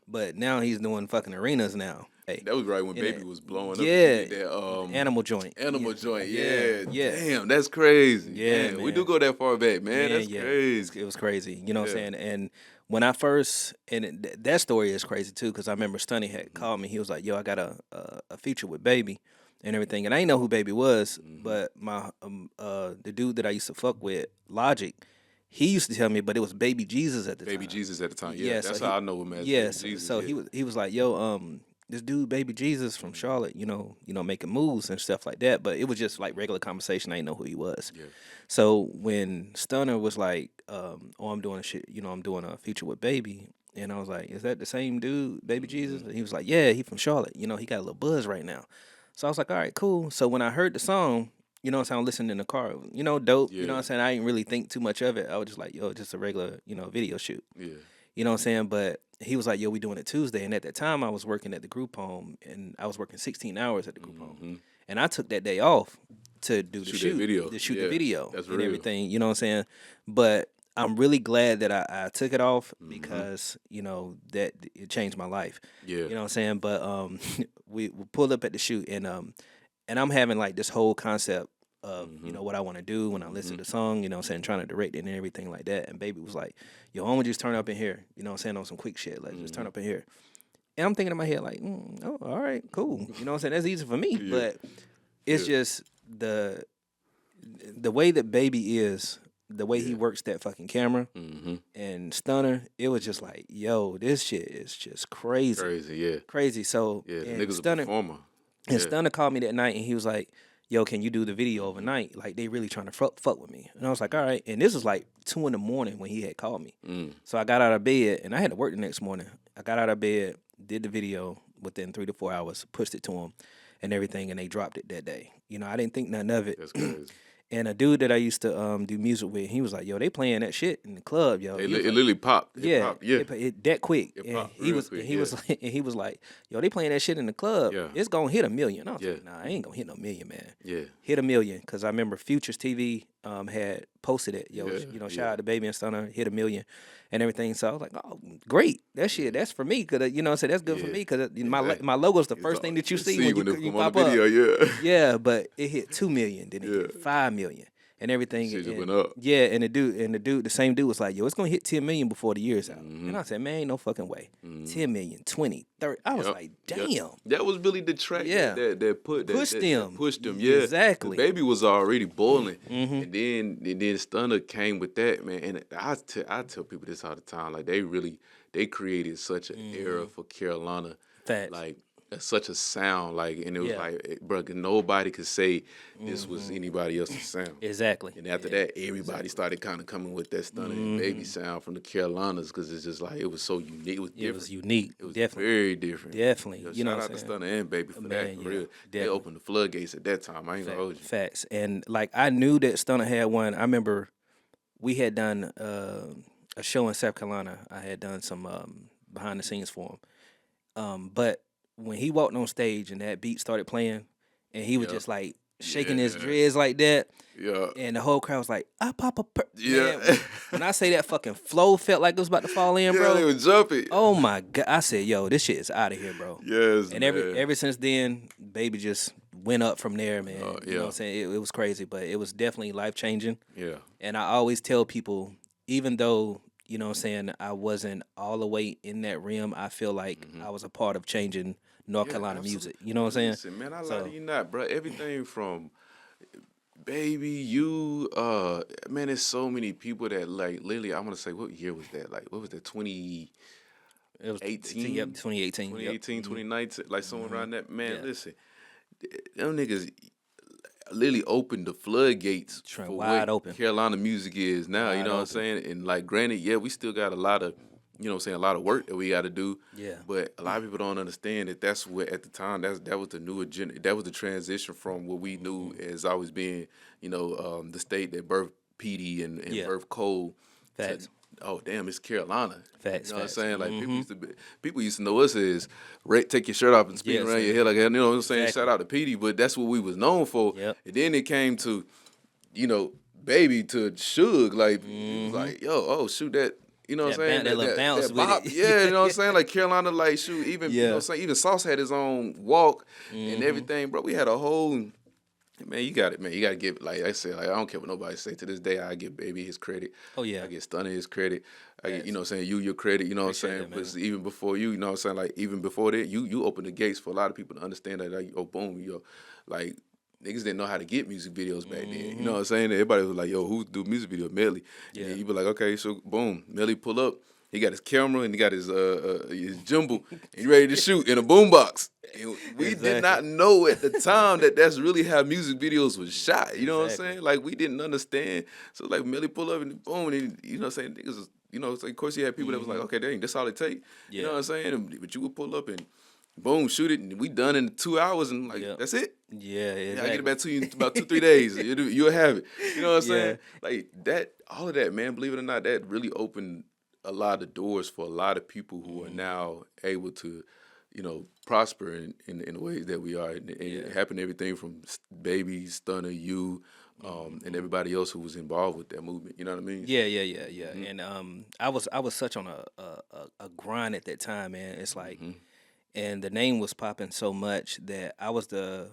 But now he's doing fucking arenas now. Hey,
That was right when Baby was blowing up.
Yeah.
That,
Animal Joint.
Animal joint, yeah.
Yeah.
Damn, that's crazy.
Yeah,
we
man.
do go that far back, man. That's crazy.
It was crazy. You know what I'm
Yeah.
saying? And when I first, that story is crazy too, because I remember Stunny had called me. He was like, yo, I got a feature with Baby and everything. And I didn't know who Baby was, but my the dude that I used to fuck with, Logic, he used to tell me, but it was Baby Jesus at the time.
Baby Jesus at the time.
Yeah,
Yeah,
so
that's how I know him as
Yeah,
Baby
so,
Jesus.
so
yeah.
he was like, yo, this dude Baby Jesus from Charlotte, making moves and stuff like that. But it was just like regular conversation. I didn't know who he was.
Yeah.
So when Stunner was like, I'm doing a shit, I'm doing a feature with Baby, and I was like, is that the same dude, Baby Jesus? And he was like, yeah, he from Charlotte. He got a little buzz right now. So I was like, all right, cool. So when I heard the song, you know what I'm saying, I listened in the car, dope.
Yeah.
You know what I'm saying? I didn't really think too much of it. I was just like, yo, just a regular, video shoot.
Yeah.
You know what I'm saying? But he was like, yo, we doing it Tuesday. And at that time, I was working at the group home, and I was working 16 hours at the group home. And I took that day off to do the
Shoot that
shoot,
video.
to shoot
Yeah,
the video
that's
and
real.
everything. You know what I'm saying? But I'm really glad that I took it off because, that it changed my life.
Yeah.
You know what I'm saying? But we pulled up at the shoot, and I'm having like this whole concept of, what I want to do when I listen to the song, you know what I'm saying, trying to direct it and everything like that. And Baby was like, yo, I'm gonna just turn up in here, you know what I'm saying, on some quick shit. Like, just turn up in here. And I'm thinking in my head, like, oh, all right, cool. You know what I'm saying? That's easy for me.
Yeah.
But it's just the way that Baby is, the way he works that fucking camera and Stunner, it was just like, yo, this shit is just crazy.
Crazy, yeah.
Crazy. So,
Yeah, the
and
nigga's
Stunner,
a performer.
and Stunner called me that night, and he was like, yo, can you do the video overnight? Like, they really trying to fuck with me. And I was like, all right. And this was like 2 in the morning when he had called me. So I got out of bed, and I had to work the next morning. I got out of bed, did the video within 3 to 4 hours, pushed it to him and everything, and they dropped it that day. I didn't think nothing of it.
That's crazy.
And a dude that I used to do music with, he was like, yo, they playing that shit in the club, yo.
It
He was like,
literally popped. It popped. Yeah.
it that quick.
It
And
popped
he
real
was
quick,
he was like, and he was like, yo, they playing that shit in the club.
Yeah.
It's gonna hit 1 million. I was
Yeah.
like, nah, I ain't gonna hit no million, man.
Yeah.
Hit 1 million, because I remember Futures TV had posted it. Yo,
Yeah,
you know, shout
yeah,
out to Baby and Stunner, hit 1 million and everything. So I was like, oh, great, that shit, that's for me. Cause you know, so that's good for
yeah.
me. Cause
Exactly.
my logo's the
It's
first
all
thing that you
you
see
see
when
when they
you
come on the
pop up.
video. Yeah,
Yeah, but it hit 2 million, then it
yeah.
hit 5 million and everything.
Shit just
And
went up.
yeah, and the same dude was like, yo, it's gonna hit 10 million before the year's out.
Mm-hmm.
And I said, man, ain't no fucking way.
Mm-hmm.
10 million, 20, 30. I was
Yep.
like,
Yep.
damn.
That was really the track
Yeah.
that
Push them.
pushed them. Yeah. The
Exactly.
baby was already boiling.
Mm-hmm.
And then Stunner came with that, man. And I tell people this all the time. Like they created such an era for Carolina.
Facts.
Like such a sound. Like, and it was
Yeah.
like, bro, nobody could say this was anybody else's sound.
Exactly.
And after that, everybody started kind of coming with that Stunner and Baby sound from the Carolinas because it's just like it was so unique. It was different.
It was unique.
It was
Definitely.
very different.
Definitely.
Yo,
You know
shout
what
out
I'm
to
saying?
Stunner and Baby for that.
Man,
For
yeah,
real. They
definitely.
opened the floodgates at that time. I ain't gonna hold you.
Facts. And like I knew that Stunner had one. I remember we had done a show in South Carolina. I had done some behind the scenes for him. But when he walked on stage and that beat started playing, and he was
Yeah.
just like shaking his
Yeah.
dreads like that,
Yeah.
and the whole crowd was like, "I pop a
Yeah.
Man, when I say that fucking flow felt like it was about to fall in,
Yeah,
bro.
they were jumping.
Oh my god! I said, "Yo, this shit is out of here, bro."
Yes,
And
man.
ever since then, Baby just went up from there, man. You know
yeah.
what I'm saying? It was crazy, but it was definitely life changing.
Yeah.
And I always tell people, even though, you know what I'm saying, I wasn't all the way in that realm, I feel like I was a part of changing North
Yeah,
Carolina
absolutely.
music. You know what I'm saying?
Listen, man, I lie
So-
to you not, bro. Everything from Baby, you, man, there's so many people that like literally. I want to say, what year was that? Like, what was that? 2018,
It was 2018. Yep, 2018.
2019, like somewhere around that. Man,
Yeah.
listen, them niggas literally opened the floodgates
Trent
for
wide
what
open.
Carolina music is now. You
Wide
know what I'm saying? And like, granted, yeah, we still got a lot of, you know what I'm saying, a lot of work that we got to do.
Yeah.
But a lot of people don't understand that that's what at the time that was the new agenda. That was the transition from what we knew as always being, you know, the state that birthed PD and
Yeah.
birthed Cole.
Facts.
Oh damn, it's Carolina.
Facts,
You know
facts.
what I'm saying? Like people used to know us as take your shirt off and spin
Yes,
around
sir.
your head like that. You know what I'm saying?
Exactly.
Shout out to PD, but that's what we was known for.
Yep.
And then it came to, you know, Baby to Suge, like it was like, yo, oh shoot that. You know what I'm saying?
That little bounce with
bop,
it.
yeah, you know what I'm saying? Like Carolina, like shoot, even you know
Yeah.
what I'm saying, even Sauce had his own walk and everything, bro. We had a whole man, you got it, man. You gotta give like I said, like I don't care what nobody say. To this day, I give Baby his credit.
Oh, yeah.
I get Stunner his credit. I get, you know what I'm saying, you your credit, you know what I'm
Appreciate
saying?
that, man.
But even before you know what I'm saying, like even before that, you opened the gates for a lot of people to understand that like, oh boom, yo, like niggas didn't know how to get music videos back then. You know what I'm saying? Everybody was like, yo, who do music video? Melly.
Yeah.
And you be like, okay, so boom, Melly pull up. He got his camera and he got his gimbal and he ready to shoot in a boombox. And we did not know at the time that that's really how music videos was shot. You know what I'm saying? Like we didn't understand. So like Melly pull up and boom, and you know what I'm saying? Niggas was, you know, so of course you had people that was like, okay, dang, that's all it take. You know what I'm saying? But you would pull up and boom, shoot it, and we done in 2 hours, and like that's it.
Yeah, exactly.
Yeah, I get it back to you in about 2-3 days. You'll have it. You know what I'm
Yeah.
saying? Like that, all of that, man. Believe it or not, that really opened a lot of doors for a lot of people who are now able to, you know, prosper in the ways that we are. And it happened everything from Baby, Stunner, you, and everybody else who was involved with that movement. You know what I mean?
Yeah. And I was such on a grind at that time, man. It's like, and the name was popping so much that I was the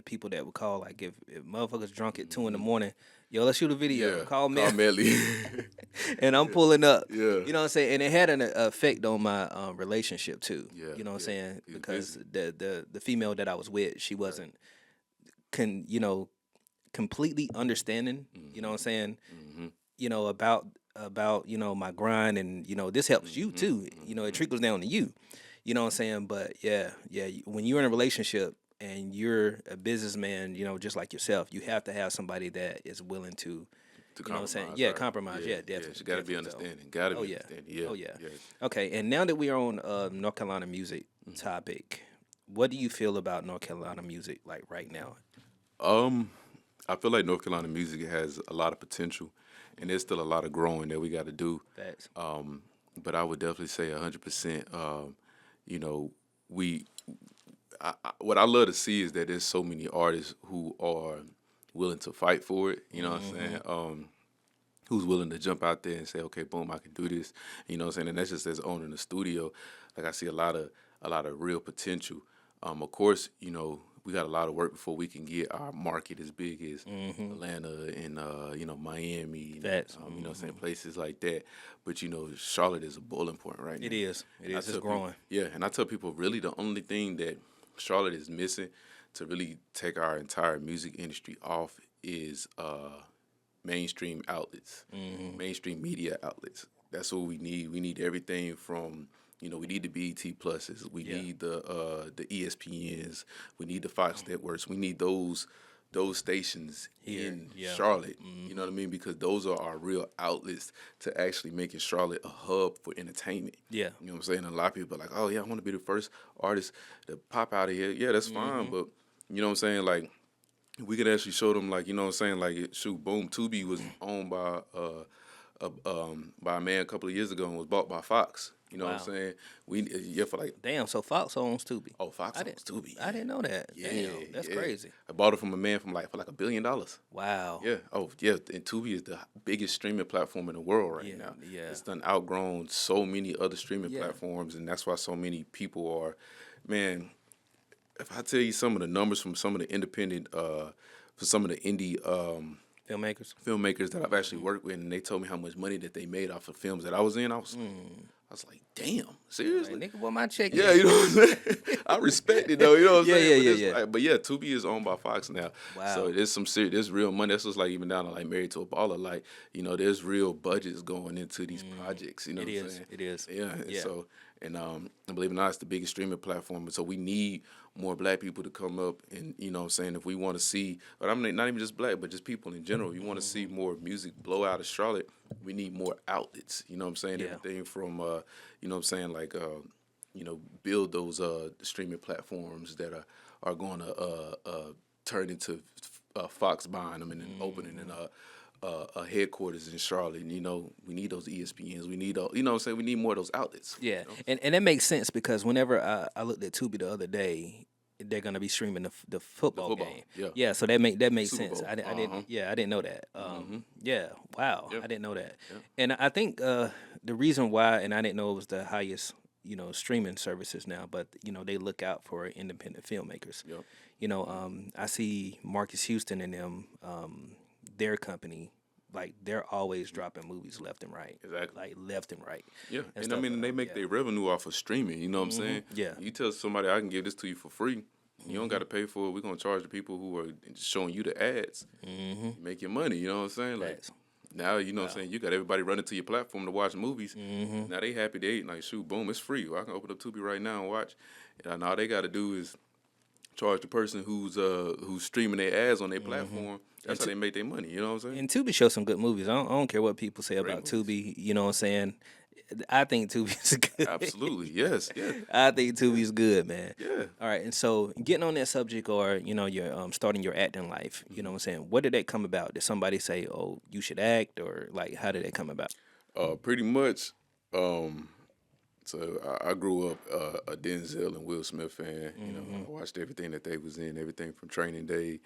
people that would call, like if motherfuckers drunk at 2 a.m, yo, let's shoot a video.
Yeah.
Call me.
Melly.
And I'm pulling up.
Yeah.
You know what I'm saying? And it had an effect on my relationship too.
Yeah,
You know what I'm
yeah.
saying?
He was
Because the female that I was with, she wasn't completely understanding, you know what I'm saying? You know, about you know, my grind, and you know, this helps you too. You know, it trickles down to you. You know what I'm saying? But yeah, when you're in a relationship and you're a businessman, you know, just like yourself, you have to have somebody that is willing to you know what I'm saying? Yeah,
right.
compromise. Yeah, definitely.
Yeah, she got to be
definitely so.
understanding. Got to
Oh
be
yeah.
understanding. Yeah.
Oh yeah. Okay, and now that we are on North Carolina music topic, what do you feel about North Carolina music like right now?
I feel like North Carolina music has a lot of potential, and there's still a lot of growing that we got to do.
Facts.
But I would definitely say 100%. You know, what I love to see is that there's so many artists who are willing to fight for it. You know what I'm saying? Who's willing to jump out there and say, okay, boom, I can do this. You know what I'm saying? And that's just as owning the studio. Like I see a lot of real potential. Of course, we got a lot of work before we can get our market as big as Atlanta and Miami.
Facts.
You know what I'm saying? Places like that. But Charlotte is a boiling point right now.
It is. It's growing.
And I tell people really the only thing that Charlotte is missing to really take our entire music industry off is mainstream outlets, mainstream media outlets. That's what we need. We need everything from, we need the BET Pluses. We need the ESPNs. We need the Fox networks. We need those stations in Charlotte. You know what I mean? Because those are our real outlets to actually making Charlotte a hub for entertainment.
Yeah.
You know what I'm saying? And a lot of people are like, oh, yeah, I want to be the first artist to pop out of here. Yeah, that's fine. But, you know what I'm saying? Like, we could actually show them, like, you know what I'm saying? Like, shoot, boom, Tubi was owned by a man a couple of years ago and was bought by Fox. You know what I'm saying? For like...
Damn, so Fox owns Tubi.
Oh, Fox owns Tubi.
I didn't know that.
Yeah,
damn, that's crazy.
I bought it from a man for like $1 billion.
Wow.
Yeah. Oh, yeah. And Tubi is the biggest streaming platform in the world right now.
Yeah.
It's done outgrown so many other streaming platforms, and that's why so many people are... Man, if I tell you some of the numbers from some of the independent... for some of the indie... filmmakers that I've actually worked with, and they told me how much money that they made off of films that I was in. I was like, damn, seriously?
Like, nigga, what my check?
Yeah, you know what I'm saying? I respect it though, you know what I'm saying?
Yeah.
But yeah, Tubi is owned by Fox now.
Wow.
So there's some serious, there's real money. That's just like even down to like Married to a Balla. Like, there's real budgets going into these projects. You know what I'm saying?
It is.
Yeah. And so, I believe it or not, it's the biggest streaming platform. And so we need more black people to come up and, you know what I'm saying, if we want to see, but I mean, not even just black, but just people in general, if you want to see more music blow out of Charlotte, we need more outlets. You know what I'm saying? Everything from, you know what I'm saying, like, build those streaming platforms that are going to turn into Fox buying them and then opening a headquarters in Charlotte. And, we need those ESPNs. We need, you know what I'm saying? We need more of those outlets.
Yeah, and that makes sense because whenever I looked at Tubi the other day, they're gonna be streaming the football game. Yeah. So that makes
Super
sense.
Bowl.
I didn't know that. Yeah, wow, I didn't know that.
Yeah.
And I think the reason why, and I didn't know it was the highest, streaming services now, but they look out for independent filmmakers.
Yep.
I see Marcus Houston and them, their company. Like, they're always dropping movies left and right.
Exactly.
Like, left and right.
Yeah. And I mean, they make their revenue off of streaming. You know what I'm saying?
Yeah.
You tell somebody, I can give this to you for free. You don't got to pay for it. We're going to charge the people who are showing you the ads. You make your money. You know what I'm saying? Like, now, you know what I'm saying? You got everybody running to your platform to watch movies. Now they happy. They like, shoot, boom, it's free. Well, I can open up Tubi right now and watch. And all they got to do is charge the person who's streaming their ads on their platform. That's how they make their money, you know what I'm saying?
And Tubi shows some good movies. I don't care what people say about Tubi, you know what I'm saying? I think Tubi's good.
Absolutely, yes, yeah.
I think Tubi's good, man.
Yeah.
All right, and so getting on that subject, or, you're starting your acting life, you know what I'm saying? What did that come about? Did somebody say, oh, you should act, or, like, how did that come about?
Pretty much, so I grew up a Denzel and Will Smith fan. I watched everything that they was in, everything from Training Day,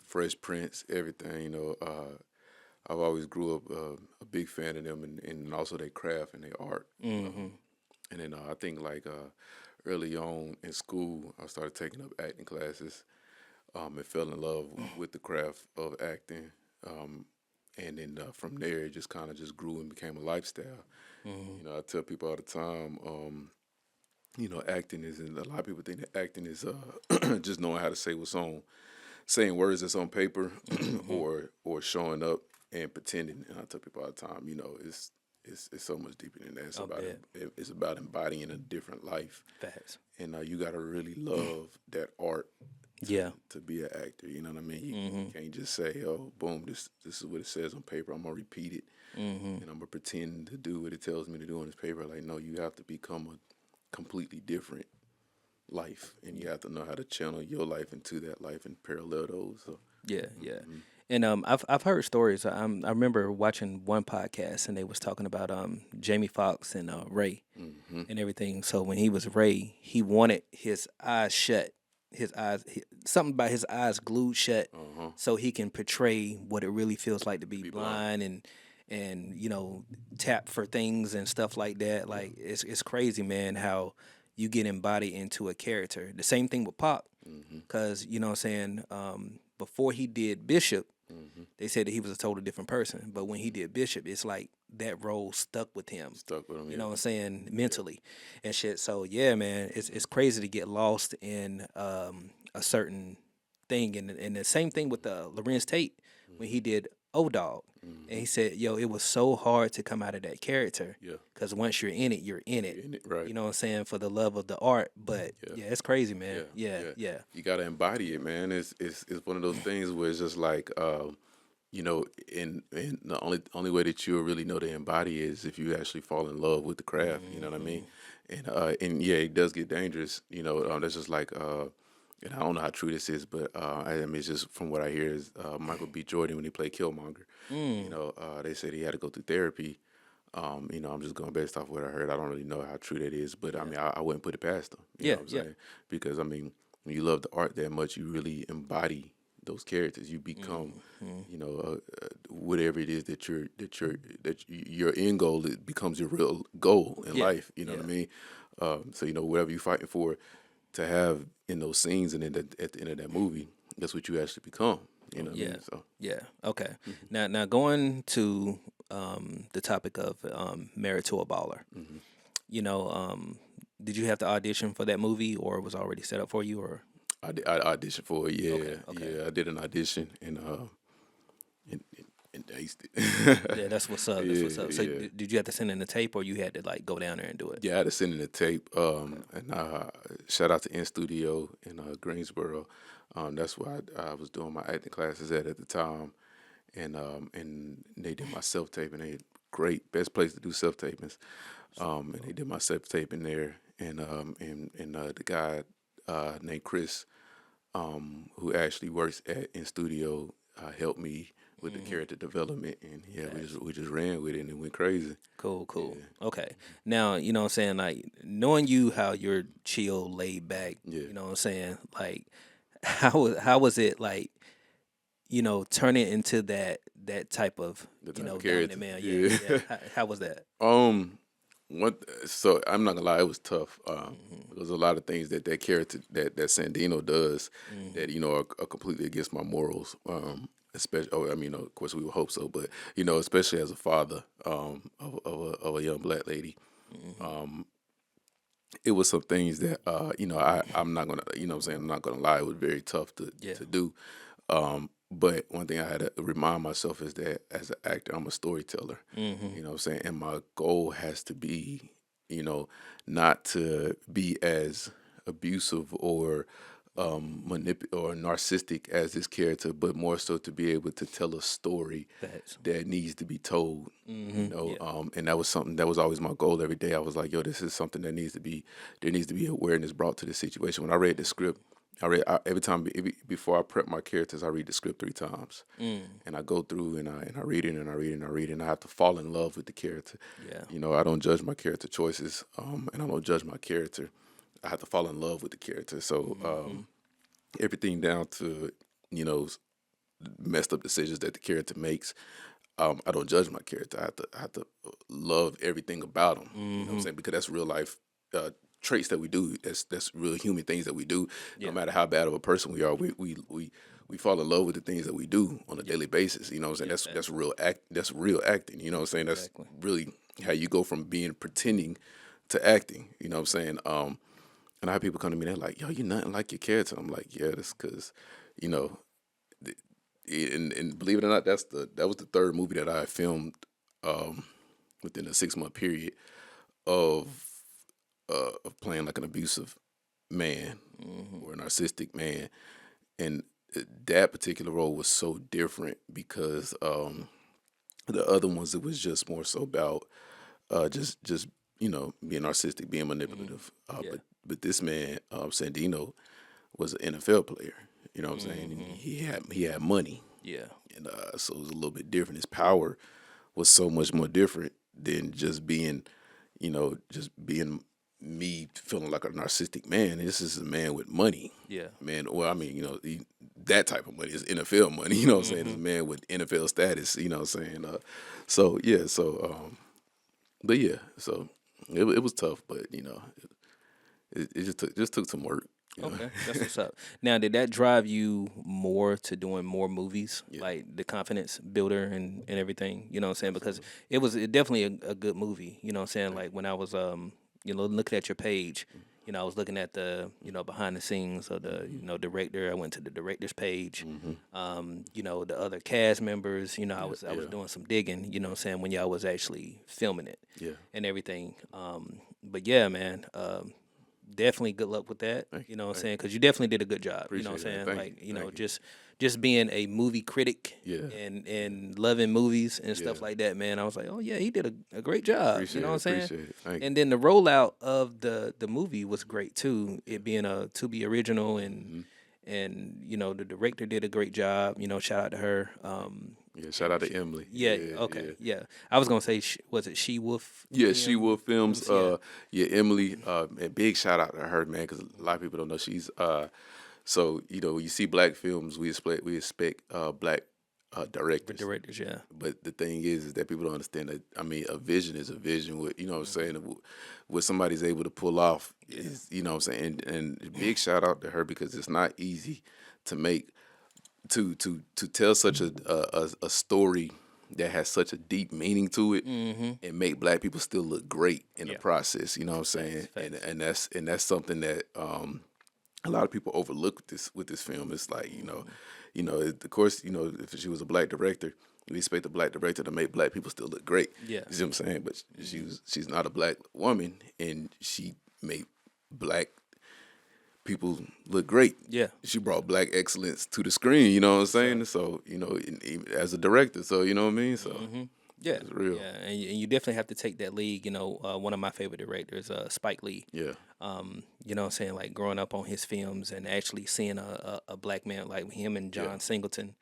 Fresh Prince, everything. I've always grew up a big fan of them and also their craft and their art. And then I think like early on in school, I started taking up acting classes and fell in love with the craft of acting. And then from there, it just kind of just grew and became a lifestyle. I tell people all the time, acting isn't, a lot of people think that acting is just knowing how to say what's on, saying words that's on paper or showing up and pretending. And I tell people all the time, it's so much deeper than that. It's about embodying a different life.
Facts.
And you got to really love that art to be an actor. You know what I mean? You can't just say, oh, boom, this is what it says on paper. I'm going to repeat it. And I'm going to pretend to do what it tells me to do on this paper. Like, no, you have to become a completely different life. And you have to know how to channel your life into that life and parallel those. So.
Yeah. And I've heard stories. I remember watching one podcast, and they was talking about Jamie Foxx and Ray and everything. So when he was Ray, he wanted his eyes shut his eyes, something about his eyes glued shut,
Uh-huh.
so he can portray what it really feels like to be
Be blind.
blind and tap for things and stuff like that.
Yeah.
Like it's crazy, man, how you get embodied into a character. The same thing with Pop,
Mm-hmm.
because what I'm saying, before he did Bishop,
Mm-hmm.
they said that he was a totally different person. But when he did Bishop, it's like that role stuck with him.
Stuck with him.
You
Yeah.
know what I'm saying? Mentally and shit. So yeah, man, it's crazy to get lost in a certain thing. And the same thing with Lorenz Tate when he did O Dog. And he said, yo, it was so hard to come out of that character.
Yeah.
Because once you're in it, you're in it.
In it, right.
You know what I'm saying? For the love of the art. But
Yeah.
yeah, it's crazy, man.
Yeah,
Yeah, yeah.
You gotta embody it, man. It's one of those things where it's just like, in the only way that you'll really know to embody is if you actually fall in love with the craft. You know what I mean? And yeah, it does get dangerous. That's just like, and I don't know how true this is, but I mean, it's just from what I hear is Michael B. Jordan when he played Killmonger. They said he had to go through therapy. I'm just going based off what I heard. I don't really know how true that is, but I mean, I wouldn't put it past them. You know what I'm saying? Because I mean, when you love the art that much, you really embody those characters. You become, whatever it is that your end goal, it becomes your real goal in life. You know what I mean? So whatever you're fighting for to have in those scenes and at the end of that movie, that's what you actually become. You know what I mean? So
Yeah. Okay. Now going to the topic of Married to a Baller. You know, did you have to audition for that movie, or was it already set up for you, or?
I auditioned for it. Yeah,
Okay.
yeah. I did an audition and aced it.
Yeah, that's what's up. That's what's up. So
Yeah.
did you have to send in the tape, or you had to like go down there and do it?
Yeah, I had to send in a tape. And shout out to In Studio in Greensboro. That's where I was doing my acting classes at the time, and they did my self taping. They great, best place to do self tapings. And they did my self taping there, and the guy named Chris, who actually works In Studio, helped me with the character development, and yeah, we just ran with it and it went crazy.
Cool. Okay. Now, you know what I'm saying, like knowing you how you're chill, laid back,
Yeah.
you know what I'm saying? Like how was it like, turning into that type of,
The type of
dominant
character.
man?
Yeah.
Yeah. How was that?
So I'm not gonna lie, it was tough. There's a lot of things that character that Sandino does that are completely against my morals. Especially, I mean, of course, we would hope so, but especially as a father of a young black lady, it was some things that I'm not gonna, what I'm saying, I'm not gonna lie, it was very tough to do. But one thing I had to remind myself is that as an actor, I'm a storyteller. You know what I'm saying? And my goal has to be, not to be as abusive or or narcissistic as this character, but more so to be able to tell a story
Facts.
that needs to be told. And that was something that was always my goal every day. I was like, yo, this is something that needs to be, there needs to be awareness brought to the situation. When I read the script, every time before I prep my characters, I read the script 3 times, and I go through and I read it and I read it and I read it, and I have to fall in love with the character.
Yeah.
I don't judge my character choices, and I don't judge my character. I have to fall in love with the character. So everything down to messed up decisions that the character makes. I don't judge my character. I have to love everything about him. You know what I'm saying? Because that's real life traits that we do. That's real human things that we do. No matter how bad of a person we are, we fall in love with the things that we do on a daily basis. You know what I'm saying? That's real That's real acting. You know what I'm saying? That's really how you go from being pretending to acting. You know what I'm saying? And I have people come to me, they're like, yo, you're nothing like your character. I'm like, yeah, that's because, and believe it or not, that was the 3rd movie that I filmed within a 6-month period of playing like an abusive man or a narcissistic man. And that particular role was so different because the other ones, it was just more so about just being narcissistic, being manipulative. But this man, Sandino, was an NFL player. You know what I'm saying? And he had money.
Yeah.
And so it was a little bit different. His power was so much more different than just being, just being me feeling like a narcissistic man. This is a man with money.
Yeah.
Man, well, I mean, that type of money is NFL money. You know what I'm saying? It's a man with NFL status. You know what I'm saying? So yeah, but yeah, so it was tough, but it just took some work.
Okay, that's what's up. Now, did that drive you more to doing more movies, like the confidence builder and everything? You know what I'm saying? Because it definitely a good movie. You know what I'm saying? Like when I was looking at your page, I was looking at the behind the scenes of the director. I went to the director's page. The other cast members. I was doing some digging. You know what I'm saying, when y'all was actually filming it.
Yeah.
And everything. But yeah, man. Definitely good luck with that. You know what I'm saying? Because you definitely did a good job.
Appreciate
you know what I'm saying?
that. Thank you.
Just being a movie critic and loving movies and stuff
Yeah.
like that, man. I was like, oh yeah, he did a great job.
Appreciate
you know what I'm saying?
Appreciate it. Thank you.
And then the rollout of the movie was great too. It being a Tubi original and the director did a great job. Shout out to her.
Yeah, shout out to Emily.
Yeah. I was gonna say, was it She Wolf?
Yeah, She Wolf Films.
Yeah.
Emily. And big shout out to her, man, because a lot of people don't know she's. So you see black films, we expect black directors.
The directors, yeah.
But the thing is that people don't understand that. I mean, a vision is a vision. What I'm saying, what somebody's able to pull off is, what I'm saying. And big shout out to her, because it's not easy to make. To tell such a story that has such a deep meaning to it, and make black people still look great in the process. You know what I'm saying? And that's something that a lot of people overlook with this film. It's like of course if she was a black director, we expect a black director to make black people still look great.
Yeah.
You see what I'm saying? But she's not a black woman, and she made black people look great.
Yeah.
She brought black excellence to the screen, you know what I'm saying? So, as a director, so, you know what I mean? So,
yeah.
It's real.
Yeah, and you definitely have to take that league. One of my favorite directors, Spike Lee.
Yeah.
You know what I'm saying? Like growing up on his films and actually seeing a black man like him and John Singleton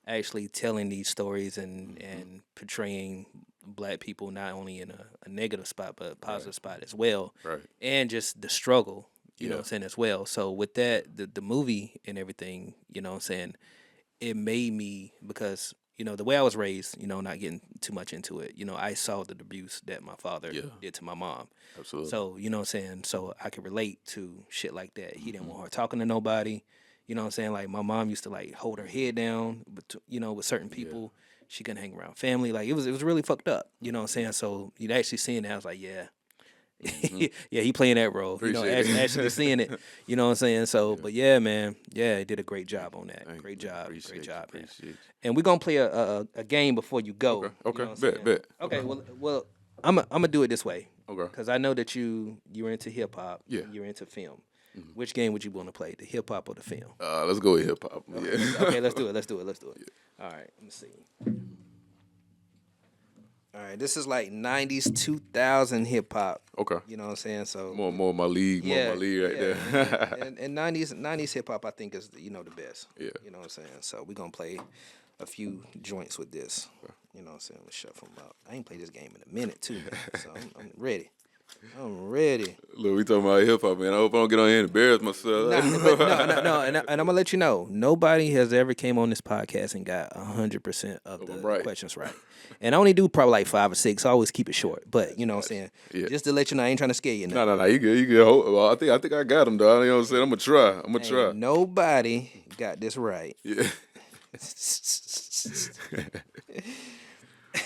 actually telling these stories and portraying black people not only in a negative spot, but a positive spot as well.
Right.
And just the struggle. You know what I'm saying, as well. So with that, the movie and everything, you know what I'm saying, it made me, because, the way I was raised, not getting too much into it, I saw the abuse that my father did to my mom.
Absolutely.
So, you know what I'm saying, so I could relate to shit like that. He didn't want her talking to nobody. You know what I'm saying? Like, my mom used to, like, hold her head down, but, with certain people. She couldn't hang around family. Like, it was really fucked up. You know what I'm saying? So, you'd actually seeing that, I was like, yeah. Yeah, he playing that role. Actually seeing it. You know what I'm saying? So, but yeah, man, he did a great job on that. Great job, man. And we're gonna play a game before you go.
Okay.
You know
Bet.
Okay, well, I'm gonna do it this way.
Okay.
Because I know that you're into hip hop.
Yeah.
You're into film. Which game would you want to play? The hip hop or the film?
Let's go with hip hop.
Okay.
Yeah.
Okay, let's do it. Yeah. All right, let me see. All right, this is like 90s, 2000 hip hop.
Okay.
You know what I'm saying? So
More my league, there.
and 90s hip hop I think is the best.
Yeah.
You know what I'm saying? So we're gonna play a few joints with this.
Okay.
You know what I'm saying? Let's shuffle them out. I ain't played this game in a minute too, man. So I'm ready. I'm ready.
Look, we talking about hip hop, man. I hope I don't get on here and embarrass myself.
No, and I'm gonna let you know. Nobody has ever came on this podcast and got 100% of the questions right. And I only do probably like 5 or 6. So I always keep it short. But you know what I'm saying?
Yeah.
Just to let you know, I ain't trying to scare you.
No. You good. Well, I think I got him, dog. You know what I'm saying? I'm gonna try.
Nobody got this right.
Yeah.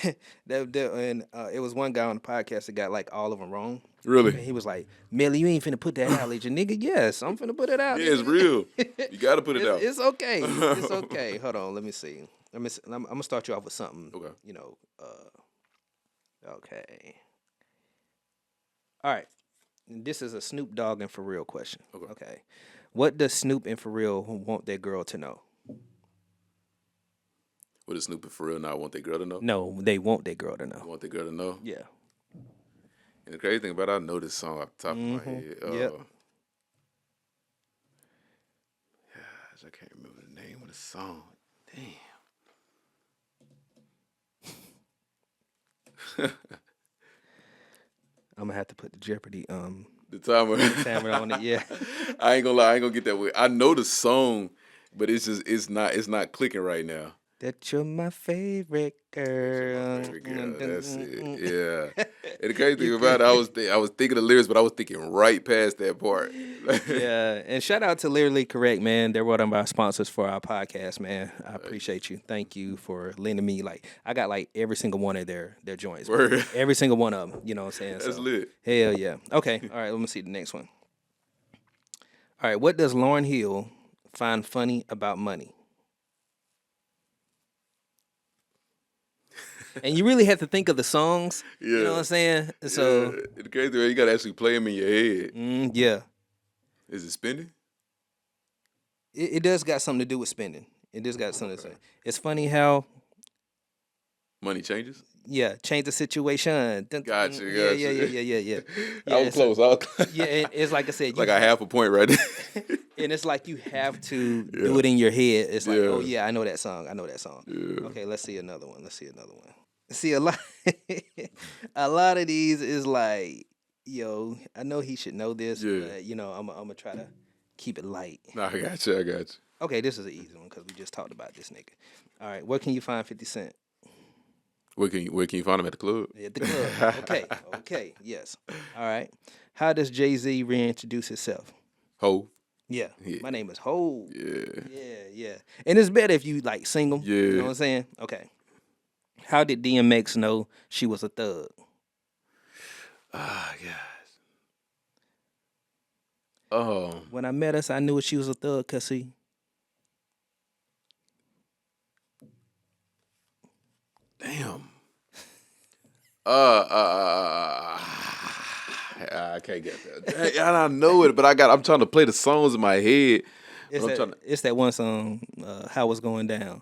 And it was one guy on the podcast that got like all of them wrong.
Really?
And he was like, Millie, you ain't finna put that out, your nigga. Yes, I'm finna put it out.
Yeah, it's real. You gotta put it out.
It's okay. It's okay. Hold on, let me see. I'm gonna start you off with something.
Okay.
Okay. All right. This is a Snoop Dogg and For Real question. Okay. What does Snoop and For Real want their girl to know?
What does Snoop and For Real not want their girl to know?
No, they want their girl to know.
Want their girl to know?
Yeah.
And the crazy thing about it, I know this song off the top of my head.
Yep.
Gosh, I can't remember the name of the song. Damn.
I'm gonna have to put the Jeopardy
The timer.
Timer on it, yeah.
I ain't gonna lie, I ain't gonna get that way. I know the song, but it's not clicking right now.
That you're my favorite girl.
My favorite girl. That's it. Yeah. And the crazy thing about it, I was thinking of lyrics, but I was thinking right past that part.
Yeah, and shout out to Literally Correct, man. They're one of our sponsors for our podcast, man. I appreciate you. Thank you for lending me. Like, I got like every single one of their joints.
Word.
Every single one of them. You know what I'm saying?
That's lit.
Hell yeah. Okay. All right. Let me see the next one. All right. What does Lauryn Hill find funny about money? And you really have to think of the songs.
Yeah.
You know what I'm saying? So
yeah. The crazy way, you gotta actually play them in your head.
Yeah.
Is it spending?
It does got something to do with spending. It does got something to say. It's funny how
money changes.
Yeah, change the situation.
Gotcha.
Yeah.
I was close.
Yeah, it's like I said.
It's like a half a point right there.
And it's like you have to do it in your head. It's like, oh yeah, I know that song.
Yeah.
Okay, let's see another one. See, a lot of these is like, yo, I know he should know this, but you know, I'm gonna try to keep it light.
No, I got you.
Okay, this is an easy one because we just talked about this nigga. All right, where can you find 50 Cent?
Where can you find him at the club?
At the club. Okay, yes. All right. How does Jay-Z reintroduce himself?
Ho.
Yeah. My name is Ho.
Yeah.
Yeah. And it's better if you like sing them.
Yeah.
You know what I'm saying? Okay. How did DMX know she was a thug?
Ah, yes.
When I met her, I knew she was a thug, cause see.
Damn. I can't get that. I know it, but I'm trying to play the songs in my head.
It's that one song, How It's Going Down.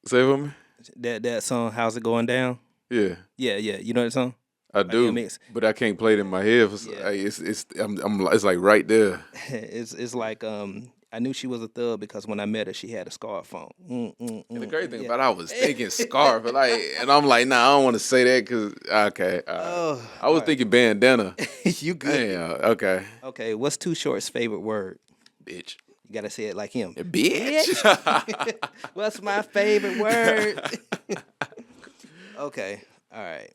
Say it for me.
That song, How's It Going Down?
Yeah.
Yeah. You know that song?
I do, but I can't play it in my head. It's like right there.
It's like I knew she was a thug because when I met her, she had a scarf on.
And the crazy thing about it, I was thinking scarf, and I'm like, nah, I don't want to say that because okay. I was thinking bandana.
You good?
Yeah. Okay.
Okay. What's Too Short's favorite word?
Bitch.
You gotta say it like him.
Bitch.
What's my favorite word? Okay. All right.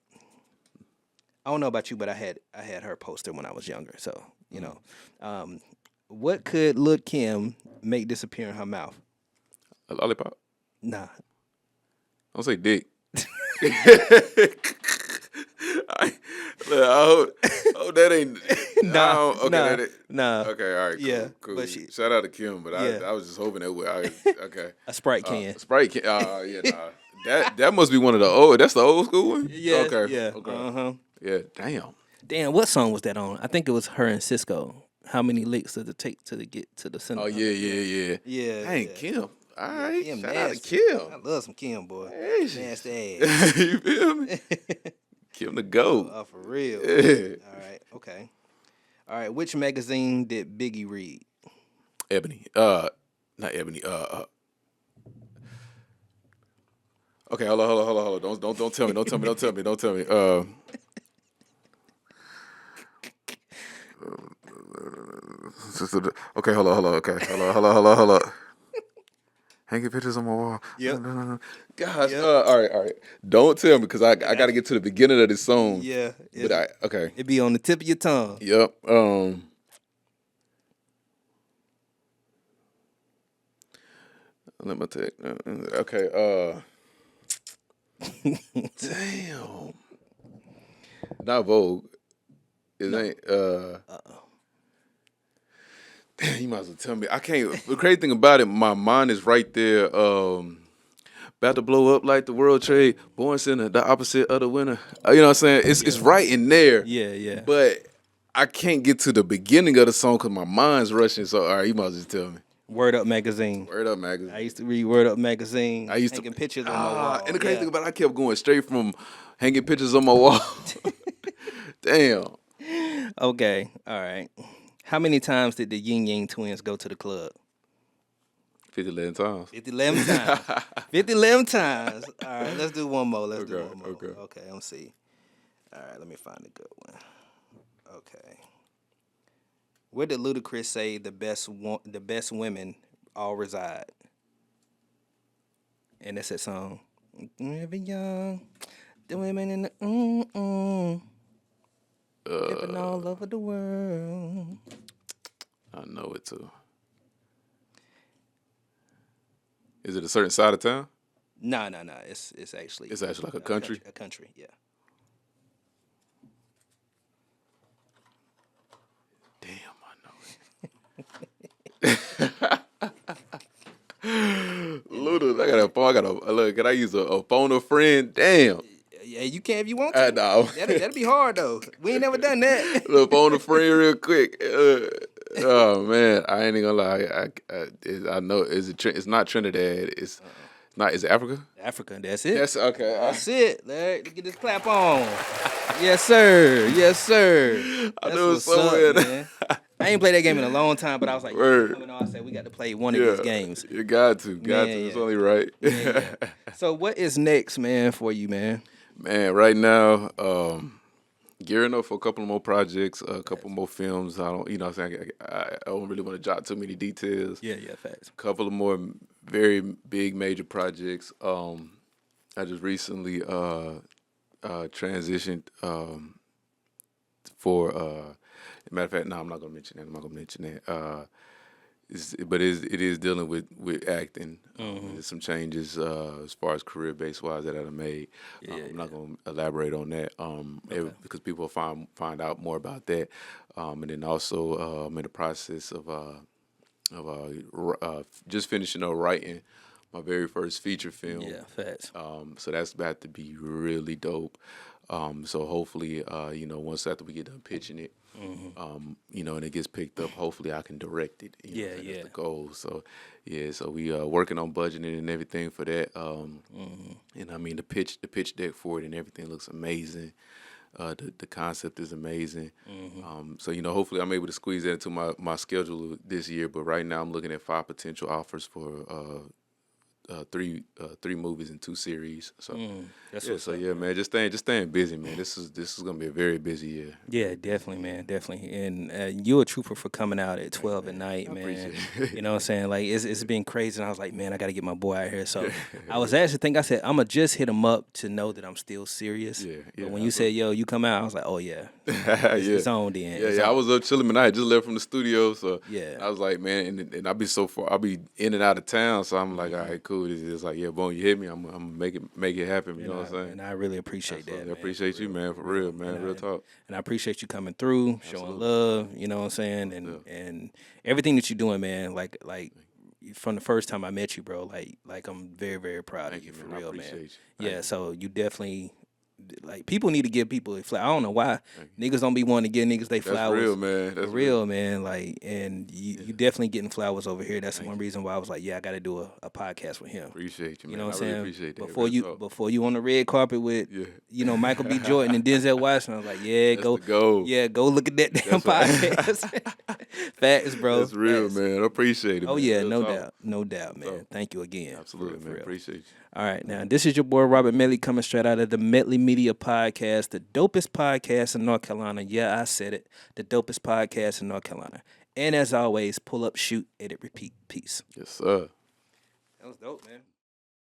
I don't know about you, but I had her poster when I was younger. So, you know. What could Lil' Kim make disappear in her mouth?
A lollipop?
Nah.
Don't say dick. I hope that ain't.
Nah.
Nah. Okay, all right, cool.
Yeah,
cool.
but
Shout out to Kim, but I was just hoping that would. Okay.
A Sprite can.
Sprite can. Yeah, nah. That must be one of the old. That's the old school one.
Yeah.
Okay.
Yeah.
Okay. Yeah.
Damn. What song was that on? I think it was her and Cisco. How many licks does it take to get to the center?
Oh yeah.
Yeah.
Kim. All right.
Kim
Shout
nasty.
out to Kim.
I love some Kim, boy.
Hey,
Nasty ass.
You feel me? Kim the GOAT.
Oh, for real.
Yeah.
All right. Okay. All right. Which magazine did Biggie read?
Ebony. Not Ebony. Okay, hold on. Don't tell me. Okay, hold on. Okay, hold on. Hanging pictures on my wall.
Yep.
No. Gosh. All right. Don't tell me because I got to get to the beginning of this song.
Yeah.
But okay.
It be on the tip of your tongue.
Yep. Let me take. Okay. Damn. Not Vogue. It ain't. Damn, you might as well tell me. I can't. The crazy thing about it, my mind is right there. About to blow up like the World Trade. Born Center, the opposite of the winner. You know what I'm saying? It's right in there.
Yeah.
But I can't get to the beginning of the song because my mind's rushing. So, all right, you might as well just tell me.
Word Up Magazine.
Word Up Magazine.
I used to read Word Up Magazine.
I used
hanging pictures on my wall.
And the crazy thing about it, I kept going straight from hanging pictures on my wall. Damn.
Okay. All right. How many times did the Yin Yang twins go to the club?
11 times.
11 times. 11 times. All right, let's do one more. Okay, I'm see. All right, let me find a good one. Okay. Where did Ludacris say the best women all reside? And that's that song. Never young, the women in the living all over the world.
I know it too. Is it a certain side of town?
No. It's actually
Like a country.
A country, yeah.
Damn, I know it. Luda, I got a phone. Look. Can I use a phone a friend? Damn.
Yeah, you can if you want to.
No.
That'll be hard though. We ain't never done that.
Look, phone a friend real quick. Oh man, I ain't even gonna lie. I know it's not Trinidad. It's not. Is it Africa?
Africa, that's it.
Yes. Okay.
That's it. Let's get this clap on. Yes, sir. Yes, sir.
I
That's
knew it
what's
somewhere.
up, man. I ain't played that game in a long time, but I was like,
Word.
coming on, I said we got to play one of these games.
You got to.
Man,
It's
yeah.
only right.
Yeah. So what is next, man, for you, man?
Man, right now, gearing up for a couple more projects, a couple more films. I don't, what I'm saying, I don't really want to jot too many details.
Yeah, facts.
A couple of more very big major projects. I just recently transitioned for. Matter of fact, no, I'm not gonna mention that. It is dealing with acting. There's some changes as far as career base wise that I've made. I'm not gonna elaborate on that because people will find out more about that. And then also I'm in the process of just finishing up writing my very first feature film.
Yeah, facts.
So that's about to be really dope. So hopefully, once after we get done pitching it, and it gets picked up, hopefully I can direct it. That's the goal. So, so we working on budgeting and everything for that. And I mean the pitch deck for it and everything looks amazing. The concept is amazing. So hopefully I'm able to squeeze that into my schedule this year. But right now I'm looking at 5 potential offers for 3 movies and 2 series. So man, just staying busy, man. This is gonna be a very busy year.
Yeah, definitely, man, definitely. And you're a trooper for coming out at 12 at night, man.
Appreciate it.
You know what I'm saying? Like it's been crazy, and I was like, man, I got to get my boy out here. So I was actually thinking, I said, I'm gonna just hit him up to know that I'm still serious.
Yeah.
But when you said, yo, you come out, I was like, oh yeah, it's on then.
Yeah. I was up chilling, man. I had just left from the studio, so
Yeah.
I was like, man, and I'll be so far. I'll be in and out of town, so I'm like, all right, cool. It's like, yeah, boom, you hit me. I'm gonna make it happen. You know what I'm saying?
And I really appreciate that.
I appreciate you, man, for real, man. Real talk.
And I appreciate you coming through, showing love. You know what I'm saying? And everything that you're doing, man. Like from the first time I met you, bro. Like I'm very, very proud of you, for real, man. Yeah. So you definitely. Like people need to give people a flower. I don't know why niggas don't be wanting to give niggas they flowers.
That's real, man.
That's real, man. Like, and you definitely getting flowers over here. That's one reason why I was like, yeah, I got to do a podcast with him.
Appreciate you, man.
You know what I'm
really
saying?
Appreciate that.
Before you on the red carpet with, Michael B. Jordan and Denzel Washington, I was like, go look at that damn podcast. Facts, bro.
That's real, man. I appreciate it.
Oh
man.
yeah,
Real
no doubt, man. Thank you again.
Absolutely, man. Appreciate you.
All right, now this is your boy Robert Medley coming straight out of the Medley Media Podcast, the dopest podcast in North Carolina. Yeah, I said it, the dopest podcast in North Carolina. And as always, pull up, shoot, edit, repeat. Peace.
Yes, sir.
That was dope, man.